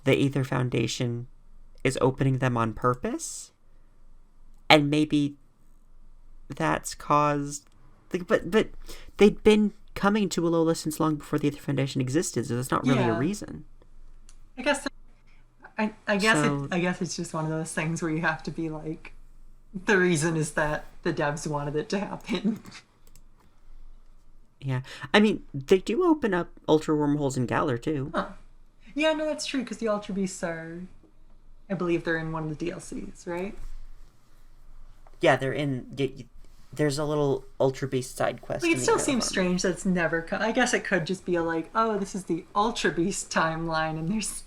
Speaker 1: the Aether Foundation is opening them on purpose, and maybe that's caused. Like, but they'd been coming to Alola since long before the Aether Foundation existed, so that's not really a reason.
Speaker 2: I guess. I guess
Speaker 1: So-
Speaker 2: I guess it's just one of those things where you have to be like, the reason is that the devs wanted it to happen.
Speaker 1: Yeah, I mean they do open up Ultra Wormholes in Galar too.
Speaker 2: Huh. Yeah, no, that's true because the Ultra Beasts are, I believe they're in one of the DLCs, right?
Speaker 1: Yeah, they're in. There's a little Ultra Beast side quest.
Speaker 2: Like,
Speaker 1: in
Speaker 2: it
Speaker 1: the
Speaker 2: still
Speaker 1: Galar
Speaker 2: seems
Speaker 1: Farm.
Speaker 2: strange that it's never. I guess it could just be a, like, oh, this is the Ultra Beast timeline, and there's.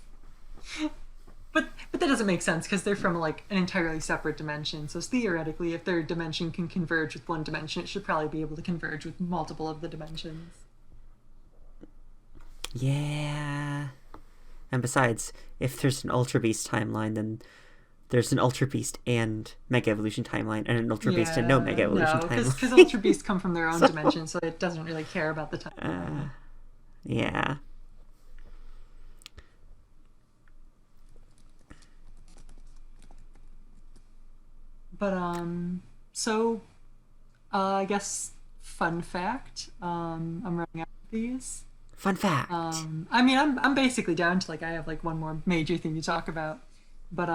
Speaker 2: But that doesn't make sense because they're from like an entirely separate dimension. So theoretically, if their dimension can converge with one dimension, it should probably be able to converge with multiple of the dimensions.
Speaker 1: Yeah. And besides, if there's an Ultra Beast timeline, then there's an Ultra Beast and Mega Evolution timeline, and an Ultra Beast and no Mega Evolution
Speaker 2: no,
Speaker 1: timeline.
Speaker 2: because Ultra Beasts come from their own dimension, so it doesn't really care about the time.
Speaker 1: Yeah.
Speaker 2: But so I guess fun fact. I'm running out of these.
Speaker 1: Fun fact.
Speaker 2: I mean, I'm basically down to like I have like one more major thing to talk about, but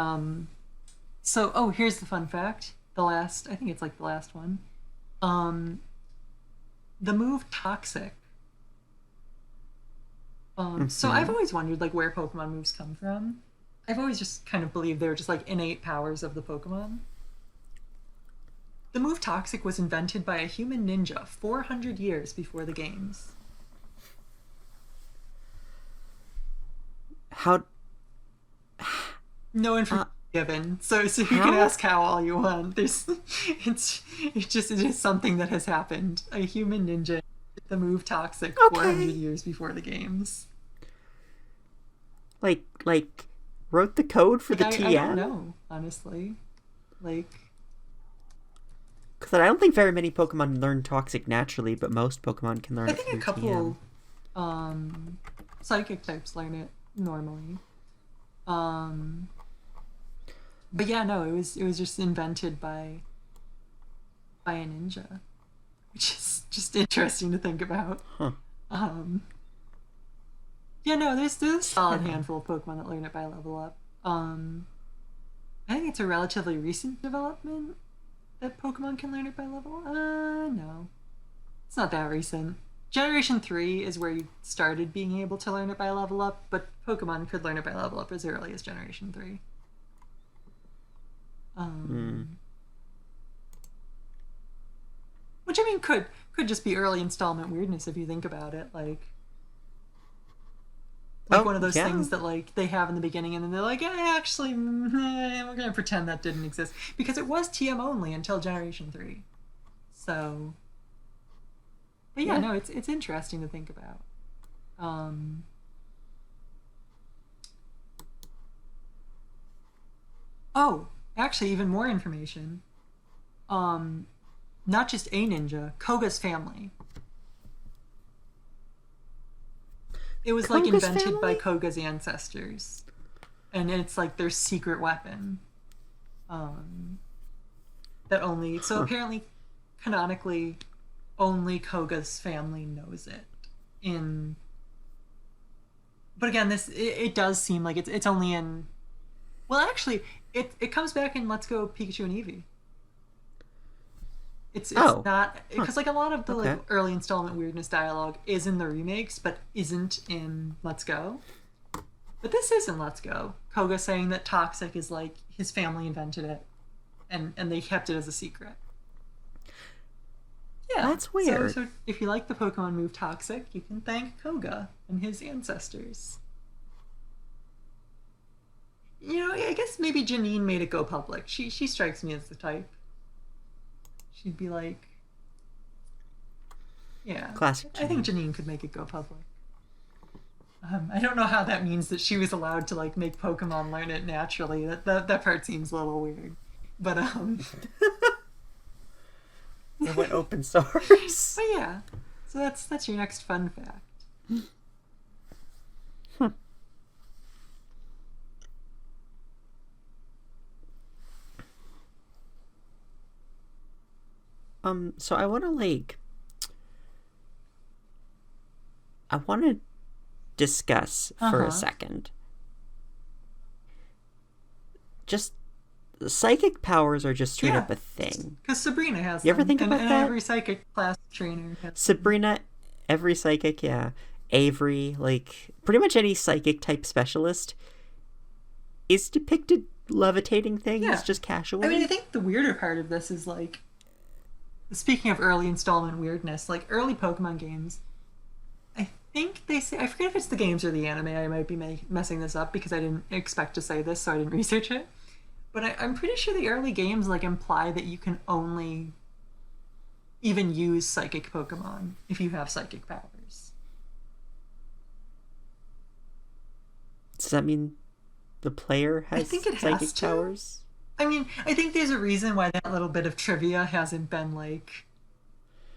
Speaker 2: so here's the fun fact. The last, I think it's like the last one. The move Toxic. So I've always wondered like where Pokemon moves come from. I've always just kind of believed they were just like innate powers of the Pokemon. The move Toxic was invented by a human ninja 400 years before the games.
Speaker 1: How?
Speaker 2: No information given, so you can ask how all you want. It's just something that has happened. A human ninja, the move Toxic 400 years before the games.
Speaker 1: Like wrote the code for the TM?
Speaker 2: I don't know, honestly. Like,
Speaker 1: because I don't think very many Pokemon learn Toxic naturally, but most Pokemon can learn
Speaker 2: I
Speaker 1: it
Speaker 2: think
Speaker 1: through
Speaker 2: a couple
Speaker 1: TM.
Speaker 2: Psychic types learn it normally. But yeah, no, it was just invented by a ninja, which is just interesting to think about.
Speaker 1: Huh.
Speaker 2: Yeah, no, there's a solid handful of Pokemon that learn it by level up. I think it's a relatively recent development that Pokemon can learn it by level. No, it's not that recent. Generation 3 is where you started being able to learn it by level up, but Pokemon could learn it by level up as early as Generation 3. Which I mean could just be early installment weirdness if you think about it. Like, Like
Speaker 1: Oh,
Speaker 2: one of those
Speaker 1: yeah.
Speaker 2: things that like they have in the beginning, and then they're like, actually, we're gonna pretend that didn't exist because it was TM only until Generation 3. So, but yeah,
Speaker 1: Yeah.
Speaker 2: no, it's interesting to think about. Um, oh, actually, even more information. Um, Not just a ninja, Koga's family. It was like
Speaker 1: Koga's
Speaker 2: invented by
Speaker 1: family?
Speaker 2: Koga's ancestors, and it's like their secret weapon. Um, that only so
Speaker 1: Huh.
Speaker 2: apparently, canonically, only Koga's family knows it. In But again, it does seem like it's only in. Well, actually, it comes back in Let's Go Pikachu and Eevee. It's
Speaker 1: Oh.
Speaker 2: not
Speaker 1: Huh.
Speaker 2: because like a lot of the like
Speaker 1: Okay.
Speaker 2: early installment weirdness dialogue is in the remakes, but isn't in Let's Go. But this is in Let's Go. Koga saying that toxic is like his family invented it, and they kept it as a secret. Yeah.
Speaker 1: That's
Speaker 2: So
Speaker 1: weird.
Speaker 2: so if you like the Pokemon move toxic, you can thank Koga and his ancestors. I guess maybe Janine made it go public. She strikes me as the type. She'd be like, yeah.
Speaker 1: Classic
Speaker 2: I think
Speaker 1: Janine.
Speaker 2: Janine could make it go public. I don't know how that means that she was allowed to like make Pokemon learn it naturally. That part seems a little weird. But
Speaker 1: It went open source.
Speaker 2: but yeah. So that's your next fun fact.
Speaker 1: Hmm. So I want to discuss for a
Speaker 2: Uh-huh.
Speaker 1: second. Just psychic powers are just straight
Speaker 2: Yeah.
Speaker 1: up a thing.
Speaker 2: Because Sabrina has
Speaker 1: You ever
Speaker 2: them,
Speaker 1: think
Speaker 2: and,
Speaker 1: about
Speaker 2: and
Speaker 1: that?
Speaker 2: every psychic class trainer has them.
Speaker 1: Sabrina, every psychic, yeah. Avery, like pretty much any psychic type specialist is depicted levitating things
Speaker 2: Yeah.
Speaker 1: just casually.
Speaker 2: I mean, I think the weirder part of this is like, speaking of early installment weirdness, like early Pokemon games, I think they say, I forget if it's the games or the anime, I might be messing this up because I didn't expect to say this, so I didn't research it. But I'm pretty sure the early games like imply that you can only even use psychic Pokemon if you have psychic powers.
Speaker 1: Does that mean the player has
Speaker 2: I think it has
Speaker 1: psychic
Speaker 2: to.
Speaker 1: powers?
Speaker 2: I mean, I think there's a reason why that little bit of trivia hasn't been like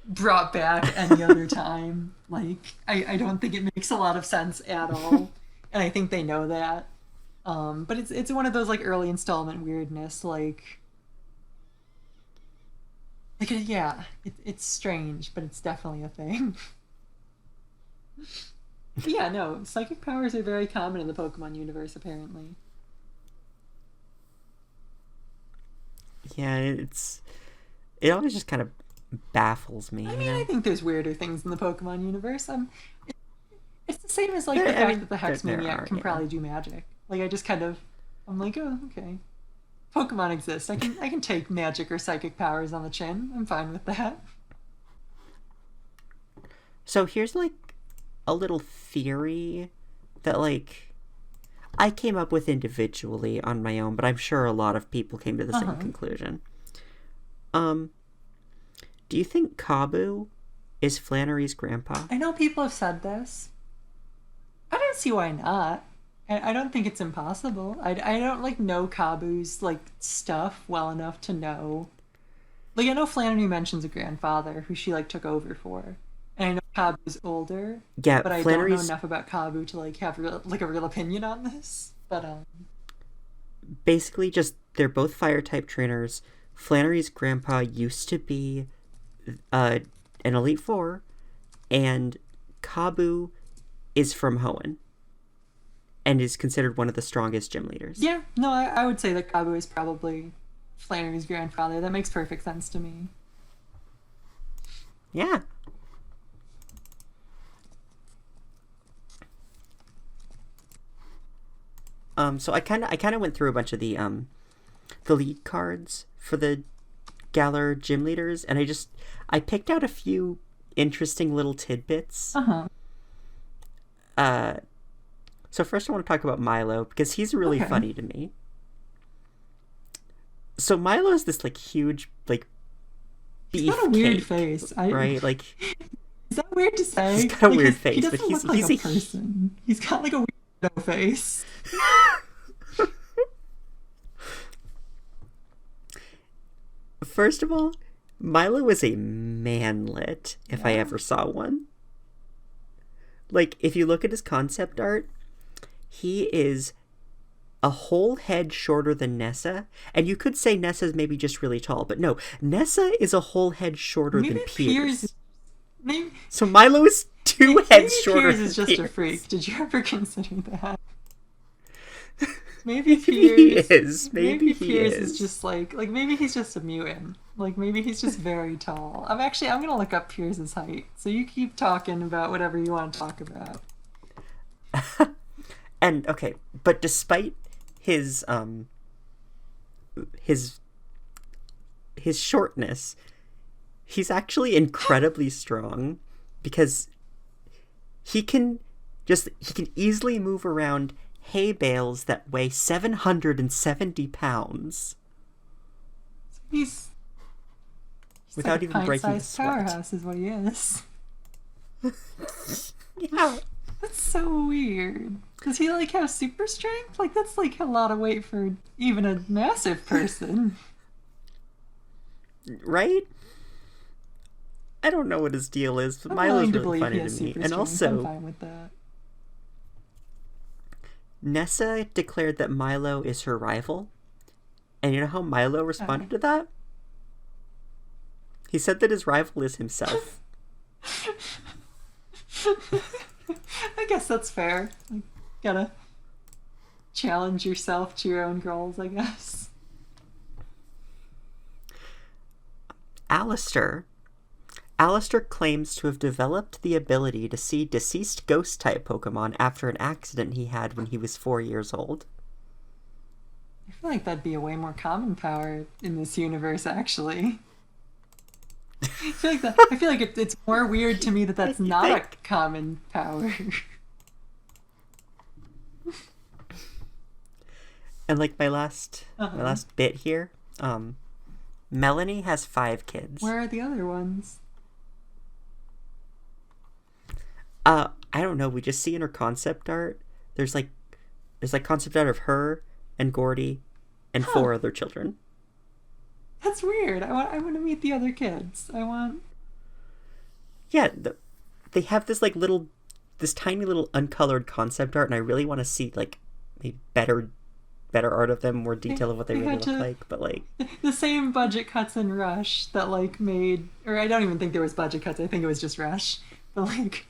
Speaker 2: brought back any other time. Like, I don't think it makes a lot of sense at all, and I think they know that. But it's one of those like early installment weirdness, yeah, it's strange, but it's definitely a thing. But yeah, no, psychic powers are very common in the Pokemon universe, apparently.
Speaker 1: Yeah, it always just kind of baffles me,
Speaker 2: I
Speaker 1: you
Speaker 2: mean, I
Speaker 1: know?
Speaker 2: think there's weirder things in the Pokemon universe. It's the same as like the
Speaker 1: I
Speaker 2: fact
Speaker 1: mean,
Speaker 2: that the
Speaker 1: there
Speaker 2: Hex Maniac
Speaker 1: are,
Speaker 2: can
Speaker 1: yeah.
Speaker 2: probably do magic. Like I just kind of, I'm like, oh, okay. Pokemon exist. I can take magic or psychic powers on the chin. I'm fine with that.
Speaker 1: So here's like a little theory that like I came up with individually on my own, but I'm sure a lot of people came to the same
Speaker 2: Uh-huh.
Speaker 1: conclusion. Um, do you think Kabu is Flannery's grandpa?
Speaker 2: I know people have said this. I don't see why not. I don't think it's impossible. I don't like know Kabu's like stuff well enough to know. Like I know Flannery mentions a grandfather who she like took over for, and I know Kabu's older,
Speaker 1: Yeah,
Speaker 2: but I don't know
Speaker 1: Flannery's
Speaker 2: enough about Kabu to like have like a real opinion on this. But
Speaker 1: basically just they're both fire type trainers. Flannery's grandpa used to be an Elite Four, and Kabu is from Hoenn and is considered one of the strongest gym leaders.
Speaker 2: yeah, no, I would say that Kabu is probably Flannery's grandfather. That makes perfect sense to me.
Speaker 1: Yeah. So I kind of went through a bunch of the lead cards for the Galar gym leaders, and I picked out a few interesting little tidbits.
Speaker 2: Uh huh.
Speaker 1: Uh, So first I want to talk about Milo, because he's really
Speaker 2: Okay.
Speaker 1: funny to me. So Milo is this, like, huge, like,
Speaker 2: He's got a weird
Speaker 1: beefcake,
Speaker 2: face.
Speaker 1: right? Like,
Speaker 2: Is that weird to say?
Speaker 1: he's got a
Speaker 2: Like,
Speaker 1: weird
Speaker 2: he
Speaker 1: face, but
Speaker 2: doesn't
Speaker 1: he's
Speaker 2: look like
Speaker 1: he's
Speaker 2: a
Speaker 1: a
Speaker 2: person. He's got like a weirdo face.
Speaker 1: First of all, Milo is a manlet, if I
Speaker 2: Yeah.
Speaker 1: ever saw one. Like, if you look at his concept art, he is a whole head shorter than Nessa. And you could say Nessa's maybe just really tall, but no, Nessa is a whole head shorter
Speaker 2: Maybe
Speaker 1: than
Speaker 2: Piers.
Speaker 1: Piers.
Speaker 2: Maybe
Speaker 1: So Milo is two
Speaker 2: maybe
Speaker 1: heads shorter
Speaker 2: Piers
Speaker 1: than
Speaker 2: is just a
Speaker 1: Piers.
Speaker 2: freak. Did you ever consider that? Maybe
Speaker 1: Maybe he
Speaker 2: Piers.
Speaker 1: is. Maybe he
Speaker 2: Piers
Speaker 1: is.
Speaker 2: is just like maybe he's just a mutant. Like maybe he's just very tall. I'm gonna look up Piers's height. So you keep talking about whatever you want to talk about.
Speaker 1: And okay, but despite his his shortness, he's actually incredibly strong, because he can easily move around hay bales that weigh 770 pounds
Speaker 2: He's
Speaker 1: without
Speaker 2: like
Speaker 1: even
Speaker 2: a
Speaker 1: breaking a
Speaker 2: pint-sized
Speaker 1: sweat.
Speaker 2: powerhouse is what he is.
Speaker 1: Yeah.
Speaker 2: That's so weird. Does he like have super strength? Like that's like a lot of weight for even a massive person.
Speaker 1: Right? I don't know what his deal is, but
Speaker 2: I'm
Speaker 1: Milo's
Speaker 2: willing to
Speaker 1: really
Speaker 2: believe
Speaker 1: funny
Speaker 2: he has
Speaker 1: to me.
Speaker 2: super
Speaker 1: And
Speaker 2: strength. I'm
Speaker 1: also,
Speaker 2: fine with that.
Speaker 1: Nessa declared that Milo is her rival. And you know how Milo responded to that? He said that his rival is himself.
Speaker 2: I guess that's fair. Like, gotta challenge yourself to your own goals, I guess.
Speaker 1: Alistair claims to have developed the ability to see deceased ghost-type Pokemon after an accident he had when he was 4 years old.
Speaker 2: I feel like that'd be a way more common power in this universe, actually. I feel like it's more weird to me that that's not a common power.
Speaker 1: And like my last bit here, Melanie has 5 kids.
Speaker 2: Where are the other ones?
Speaker 1: I don't know. We just see in her concept art. There's concept art of her and Gordy and 4 other children.
Speaker 2: That's weird. I want to meet the other kids.
Speaker 1: Yeah, they have this this tiny little uncolored concept art, and I really want to see like maybe better art of them, more detail of what they really look like. But like
Speaker 2: the same budget cuts in Rush that like made, or I don't even think there was budget cuts. I think it was just Rush. But like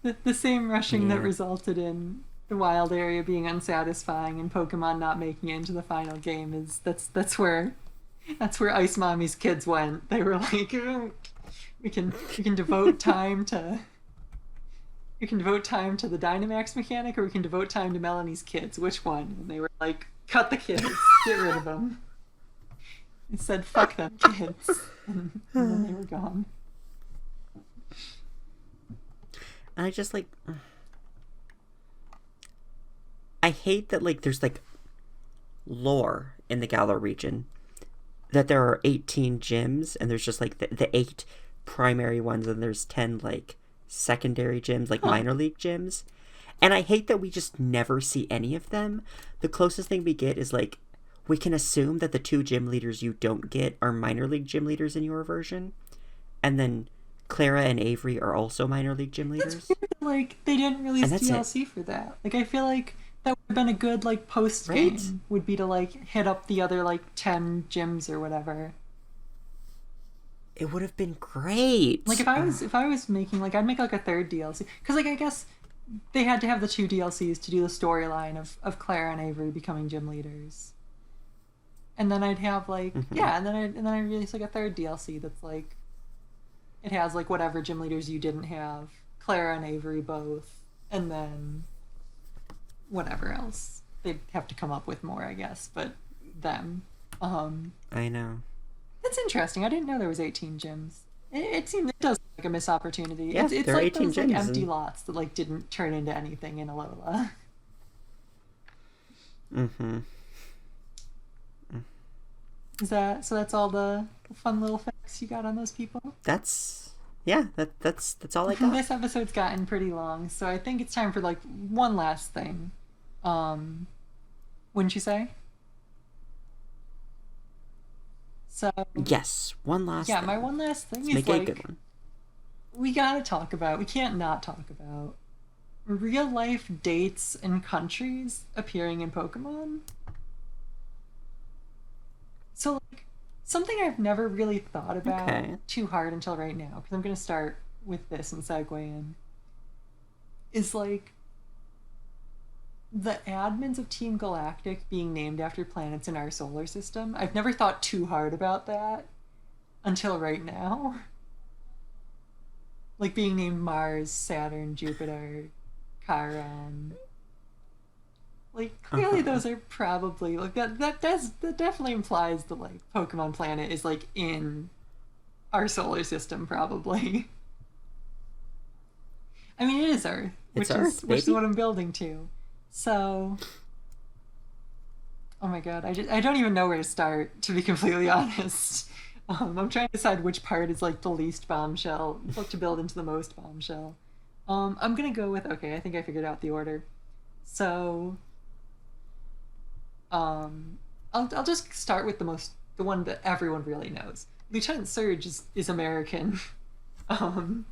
Speaker 2: the same rushing that resulted in the wild area being unsatisfying and Pokemon not making it into the final game that's where Ice Mommy's kids went. They were like, we can devote time to the Dynamax mechanic, or we can devote time to Melanie's kids. Which one? And they were like, cut the kids, get rid of them. They said, fuck them kids, and then they were gone.
Speaker 1: And I just I hate that there's lore in the Galar region that there are 18 gyms, and there's just the 8 primary ones, and there's 10 secondary gyms, minor league gyms. And I hate that we just never see any of them. The closest thing we get is we can assume that the 2 gym leaders you don't get are minor league gym leaders in your version, and then Clara and Avery are also minor league gym leaders.
Speaker 2: That's weird. They didn't release DLC for that. I feel like that would have been a good post game.
Speaker 1: Right?
Speaker 2: Would be to hit up the other 10 gyms or whatever.
Speaker 1: It would have been great.
Speaker 2: If I was making I'd make a 3rd DLC, because I guess they had to have the 2 DLCs to do the storyline of Clara and Avery becoming gym leaders. And then I'd have and then I release a 3rd DLC that's it has whatever gym leaders you didn't have, Clara and Avery both, and then whatever else. They'd have to come up with more, I guess, but them.
Speaker 1: I know.
Speaker 2: That's interesting. I didn't know there was 18 gyms. It does seem like a missed opportunity.
Speaker 1: Yeah,
Speaker 2: it's
Speaker 1: there are
Speaker 2: like
Speaker 1: 18
Speaker 2: those
Speaker 1: gyms
Speaker 2: empty
Speaker 1: and...
Speaker 2: lots that didn't turn into anything in Alola.
Speaker 1: Mm-hmm.
Speaker 2: Is that so? That's all the fun little facts you got on those people.
Speaker 1: That's yeah. That's all I got.
Speaker 2: This episode's gotten pretty long, so I think it's time for like one last thing. Um, wouldn't you say? So
Speaker 1: Yes, one last
Speaker 2: yeah, my
Speaker 1: thing.
Speaker 2: one last thing
Speaker 1: Let's
Speaker 2: is
Speaker 1: make it a good
Speaker 2: like
Speaker 1: one.
Speaker 2: we gotta talk about. We can't not talk about real life dates and countries appearing in Pokemon. So like something I've never really thought about
Speaker 1: Okay.
Speaker 2: too hard until right now, because I'm gonna start with this and segue in, is like the admins of Team Galactic being named after planets in our solar system. I've never thought too hard about that until right now. Like being named Mars, Saturn, Jupiter, Chiron. Like
Speaker 1: Uh
Speaker 2: clearly
Speaker 1: huh.
Speaker 2: those are probably like that definitely implies the like Pokemon planet is like in our solar system probably. I mean it is Earth,
Speaker 1: It's
Speaker 2: which
Speaker 1: Earth,
Speaker 2: is what
Speaker 1: baby.
Speaker 2: I'm building to. So oh my god, I don't even know where to start, to be completely honest. I'm trying to decide which part is like the least bombshell, what to build into the most bombshell. I'm gonna go with okay. I think I figured out the order. So, um, I'll just start with the one that everyone really knows. Lieutenant Surge is American. Um,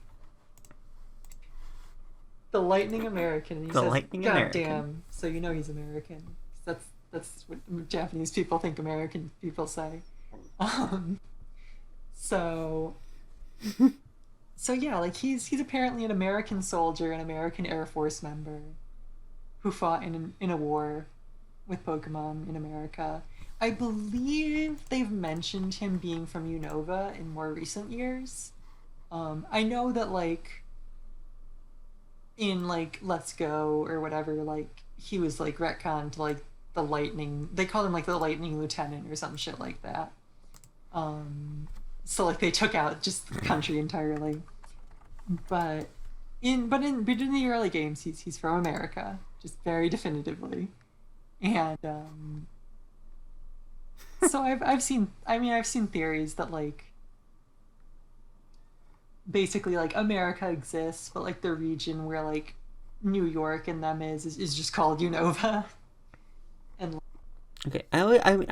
Speaker 2: the Lightning American, and he
Speaker 1: The
Speaker 2: says
Speaker 1: Lightning
Speaker 2: "God
Speaker 1: American.
Speaker 2: damn," so you know he's American. That's what Japanese people think American people say. Um, so so yeah, like he's apparently an American soldier, an American Air Force member who fought in a war with Pokemon in America. I believe they've mentioned him being from Unova in more recent years. I know that like in like Let's Go or whatever, like he was like retconned to like the Lightning. They called him like the Lightning Lieutenant or some shit like that. Um, so like they took out just the country entirely. But in the early games, he's from America, just very definitively. And so I've seen theories that like basically like America exists, but like the region where like New York and them is just called Unova. And
Speaker 1: Okay. I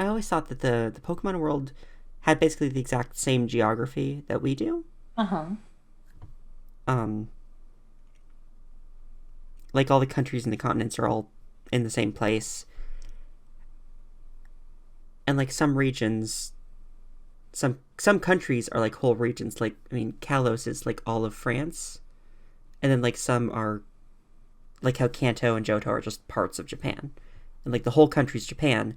Speaker 1: always thought that the Pokemon world had basically the exact same geography that we do.
Speaker 2: uh-huh.
Speaker 1: Um, like all the countries and the continents are all in the same place, and like some regions, some countries are like whole regions. Like I mean, Kalos is like all of France, and then like some are like how Kanto and Johto are just parts of Japan, and like the whole country's Japan,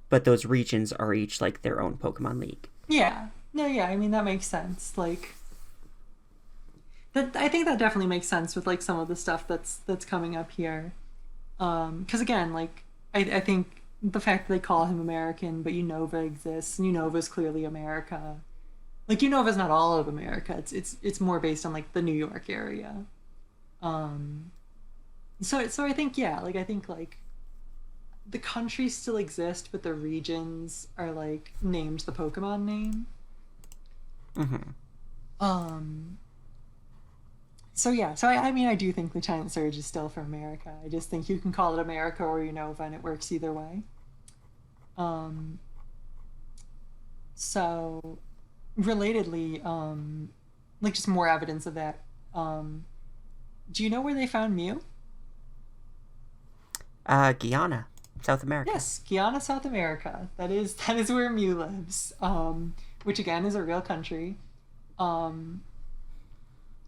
Speaker 1: but those regions are each like their own Pokemon League.
Speaker 2: Yeah. No, yeah, I mean that makes sense. Like that I think that definitely makes sense with like some of the stuff that's coming up here. Because again, like I think the fact that they call him American, but Unova exists, and Unova's clearly America. Like Unova's not all of America. It's more based on like the New York area. Um, so I think yeah, like I think like the countries still exist, but the regions are like named the Pokemon name.
Speaker 1: Mm-hmm.
Speaker 2: Um, so yeah, so I mean I do think Lieutenant Surge is still from America. I just think you can call it America or Unova, and it works either way. Um, so relatedly, like just more evidence of that. Um, do you know where they found Mew?
Speaker 1: Guyana, South America.
Speaker 2: Yes, Guyana, South America. That is where Mew lives. Which again is a real country. Um,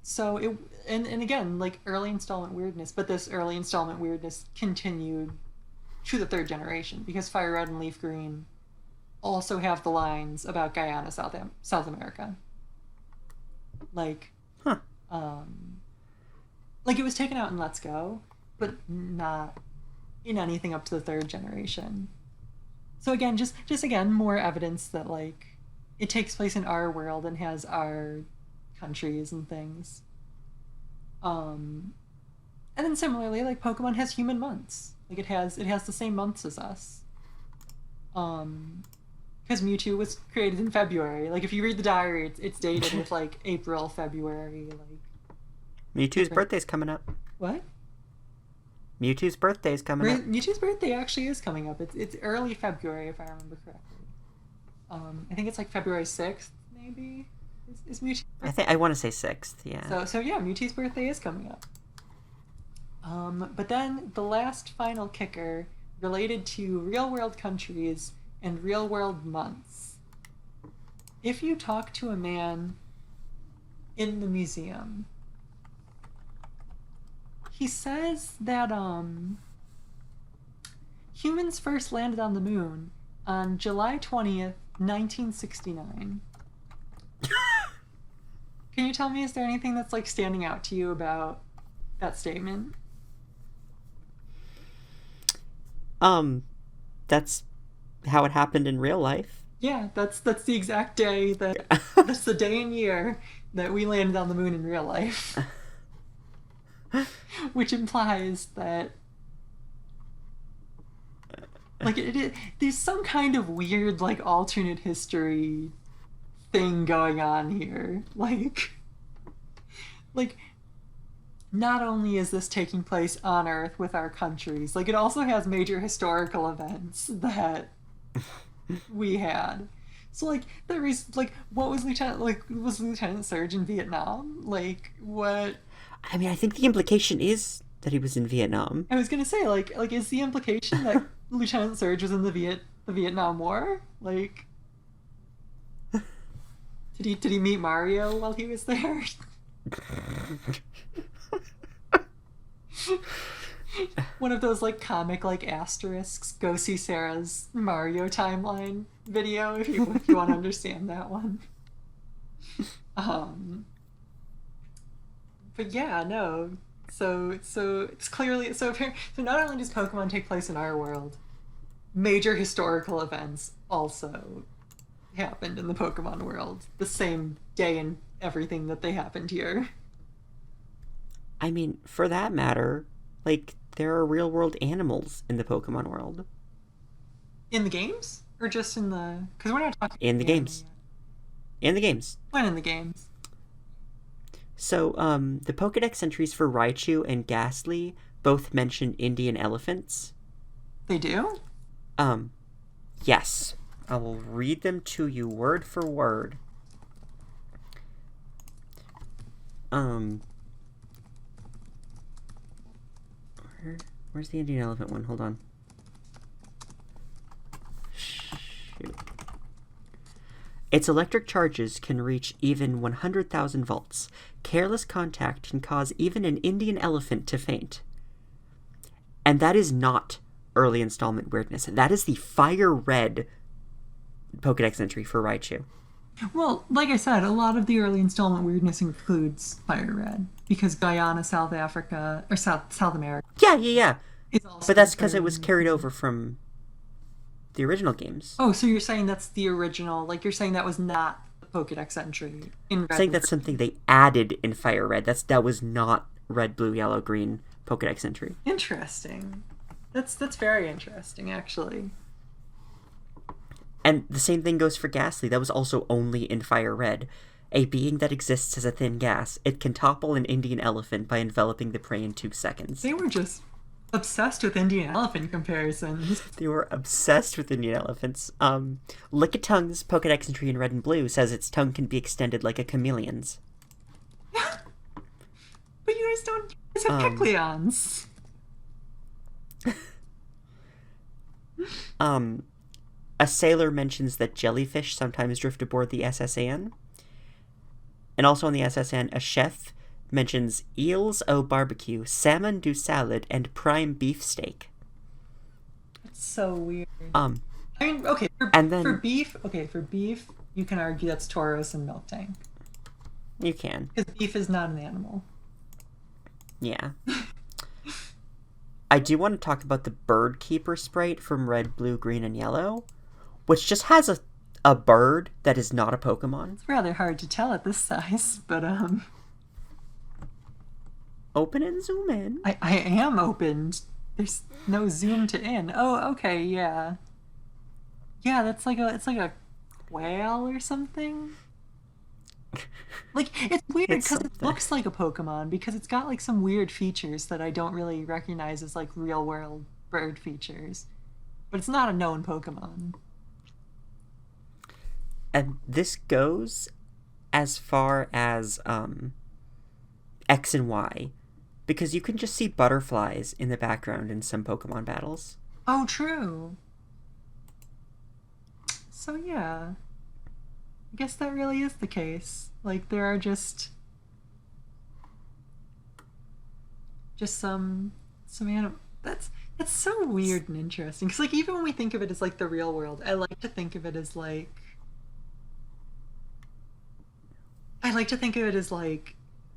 Speaker 2: so it and again like early installment weirdness, but this early installment weirdness continued to the third generation because Fire Red and Leaf Green also have the lines about Guyana, South America. Like,
Speaker 1: Huh.
Speaker 2: um, like it was taken out in Let's Go, but not in anything up to the third generation. So again, just again more evidence that like it takes place in our world and has our countries and things. Um, and then similarly, like Pokemon has human months. Like it has the same months as us. Because Mewtwo was created in February. Like if you read the diary, it's dated with like April, February, like.
Speaker 1: Mewtwo's birthday's coming up.
Speaker 2: What?
Speaker 1: Mewtwo's birthday's coming up.
Speaker 2: Mewtwo's birthday actually is coming up. It's early February if I remember correctly. I think it's like February 6th, maybe. Is Mewtwo?
Speaker 1: I want to say 6th, yeah.
Speaker 2: So yeah, Mewtwo's birthday is coming up. But then the last final kicker related to real world countries and real world months. If you talk to a man in the museum, he says that humans first landed on the moon on July 20th, 1969. Can you tell me, is there anything that's like standing out to you about that statement?
Speaker 1: That's how it happened in real life.
Speaker 2: Yeah, that's the exact day that's the day and year that we landed on the moon in real life. Which implies that like there's some kind of weird like alternate history thing going on here. Like not only is this taking place on Earth with our countries, like it also has major historical events that we had. So like there is like what was Lieutenant Surge in Vietnam? Like what?
Speaker 1: I mean, I think the implication is that he was in Vietnam.
Speaker 2: I was gonna say like is the implication that Lieutenant Surge was in the Vietnam War? Like did he meet Mario while he was there? One of those like comic like asterisks. Go see Sarah's Mario timeline video if you want to understand that one. But yeah, no. So it's clearly so not only does Pokemon take place in our world, major historical events also happened in the Pokemon world the same day and everything that they happened here.
Speaker 1: I mean, for that matter, like, there are real-world animals in the Pokemon world.
Speaker 2: In the games? Or just in the... Because we're not talking...
Speaker 1: In the games. In the games.
Speaker 2: When in the games?
Speaker 1: So, the Pokedex entries for Raichu and Ghastly both mention Indian elephants.
Speaker 2: They do?
Speaker 1: Yes. I will read them to you word for word. Where's the Indian elephant one? Hold on. Shoot. Its electric charges can reach even 100,000 volts. Careless contact can cause even an Indian elephant to faint. And that is not early installment weirdness. That is the Fire Red Pokedex entry for Raichu.
Speaker 2: Well, like I said, a lot of the early installment weirdness includes Fire Red. Because Guyana, South Africa, or South America.
Speaker 1: Yeah. But that's because it was carried over from the original games.
Speaker 2: Oh, so you're saying that's the original, like you're saying that was not the Pokedex entry in Red.
Speaker 1: I'm saying that's something they added in Fire Red. That was not Red, Blue, Yellow, Green Pokedex entry.
Speaker 2: Interesting. That's very interesting, actually.
Speaker 1: And the same thing goes for Ghastly. That was also only in Fire Red. A being that exists as a thin gas. It can topple an Indian elephant by enveloping the prey in 2 seconds.
Speaker 2: They were just obsessed with Indian elephant comparisons.
Speaker 1: They were obsessed with Indian elephants. Lickitung's Pokedex entry in Red and Blue says its tongue can be extended like a chameleon's.
Speaker 2: But you guys don't have Kecleons.
Speaker 1: A sailor mentions that jellyfish sometimes drift aboard the SSN. And also on the SSN, a chef mentions eels au barbecue, salmon du salad, and prime beefsteak.
Speaker 2: That's so weird.
Speaker 1: I
Speaker 2: mean, okay, for beef, you can argue that's Tauros and Milk Tank.
Speaker 1: You can.
Speaker 2: Because beef is not an animal.
Speaker 1: Yeah. I do want to talk about the Bird Keeper sprite from Red, Blue, Green, and Yellow, which just has a bird that is not a Pokemon.
Speaker 2: It's rather hard to tell at this size, but
Speaker 1: Open and zoom in.
Speaker 2: I am opened There's no zoom to in. Oh, okay, yeah. Yeah, it's like a whale or something. Like, it's weird
Speaker 1: It's
Speaker 2: because it
Speaker 1: something.
Speaker 2: looks like a Pokemon because it's got like some weird features that I don't really recognize as like real world bird features. But it's not a known Pokemon.
Speaker 1: And this goes as far as X and Y, because you can just see butterflies in the background in some Pokemon battles.
Speaker 2: Oh, true. So yeah, I guess that really is the case. Like there are just some anim. That's so weird and interesting. Because like even when we think of it as like the real world, I like to think of it as like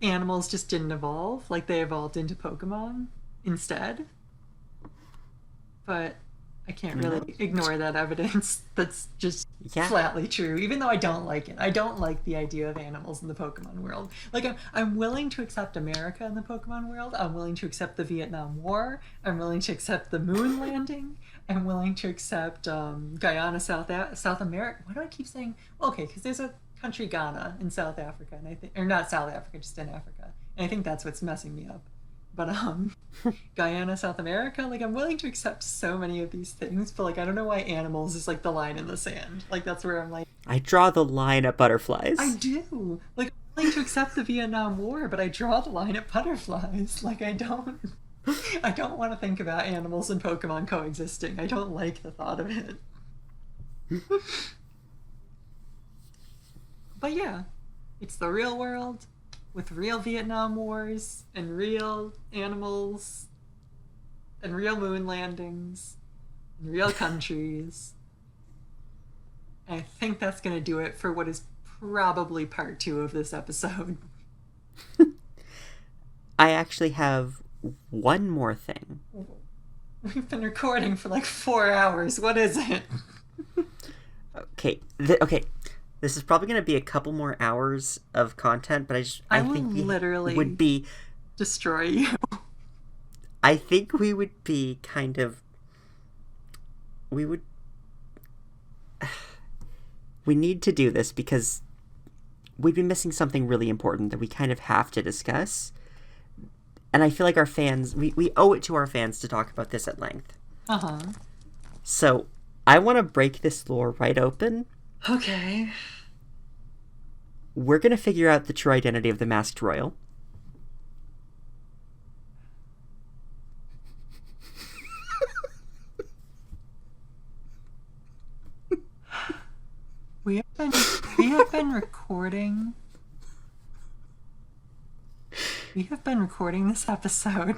Speaker 2: animals just didn't evolve, like they evolved into Pokemon instead. But I can't
Speaker 1: No.
Speaker 2: really ignore that evidence. That's just
Speaker 1: Yeah.
Speaker 2: flatly true, even though I don't like it. I don't like the idea of animals in the Pokemon world. Like, I'm willing to accept America in the Pokemon world. I'm willing to accept the Vietnam War. I'm willing to accept the moon landing. I'm willing to accept Guyana, South America. Why do I keep saying? Okay, because there's a country Ghana in South Africa, and I think, or not South Africa, just in Africa, and I think that's what's messing me up. But Guyana, South America, like I'm willing to accept so many of these things, but like I don't know why animals is like the line in the sand. Like that's where I'm like,
Speaker 1: I draw the line at butterflies.
Speaker 2: I do. Like I'm willing to accept the Vietnam War, but I draw the line at butterflies. Like I don't want to think about animals and Pokemon coexisting. I don't like the thought of it. But yeah, it's the real world with real Vietnam Wars and real animals and real moon landings and real countries. And I think that's going to do it for what is probably part 2 of this episode.
Speaker 1: I actually have one more thing.
Speaker 2: We've been recording for like 4 hours. What is it?
Speaker 1: Okay. Okay. This is probably going to be a couple more hours of content, but I think we
Speaker 2: literally
Speaker 1: would be
Speaker 2: destroy you.
Speaker 1: I think we would be kind of we would we need to do this because we'd be missing something really important that we kind of have to discuss. And I feel like our fans, we owe it to our fans to talk about this at length.
Speaker 2: Uh-huh.
Speaker 1: So I want to break this lore right open.
Speaker 2: Okay.
Speaker 1: We're going to figure out the true identity of the Masked Royal.
Speaker 2: We have been recording. We have been recording this episode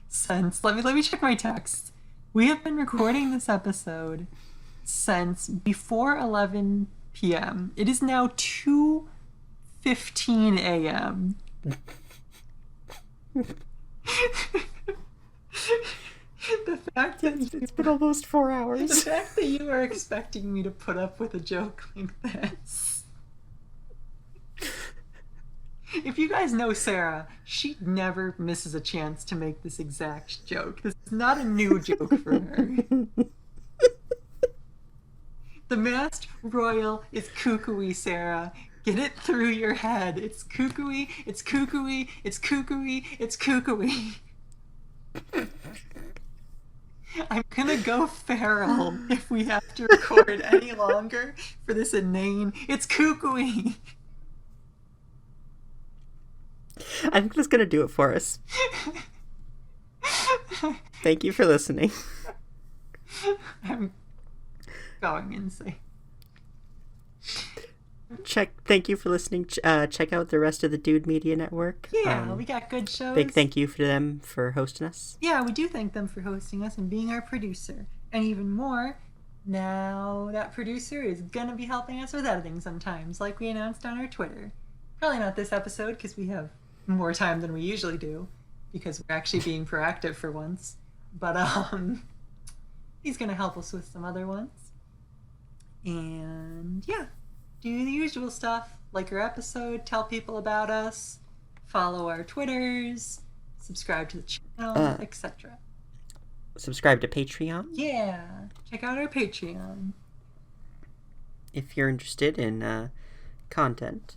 Speaker 2: since let me check my text. We have been recording this episode since before 11 p.m. It is now 2:15 a.m. The fact that
Speaker 1: It's been almost 4
Speaker 2: the
Speaker 1: hours.
Speaker 2: fact that you are expecting me to put up with a joke like this. If you guys know Sarah, she never misses a chance to make this exact joke. This is not a new joke for her. The Masked Royal is cuckooey, Sarah. Get it through your head. It's cuckooey, it's cuckooey, it's cuckooey, it's cuckooey. I'm gonna go feral if we have to record any longer for this inane. It's cuckooey.
Speaker 1: I think that's going to do it for us. Thank you for listening.
Speaker 2: I'm going insane.
Speaker 1: Thank you for listening. Check out the rest of the Dude Media Network.
Speaker 2: Yeah, we got good shows.
Speaker 1: Big thank you for them for hosting us.
Speaker 2: Yeah, we do thank them for hosting us and being our producer. And even more, now that producer is gonna be helping us with editing sometimes, like we announced on our Twitter. Probably not this episode, because we have more time than we usually do, because we're actually being proactive for once. But, he's gonna help us with some other ones. And, yeah. Do the usual stuff, like our episode, tell people about us, follow our Twitters, subscribe to the channel, etc.
Speaker 1: subscribe to Patreon.
Speaker 2: Yeah, check out our Patreon.
Speaker 1: If you're interested in content.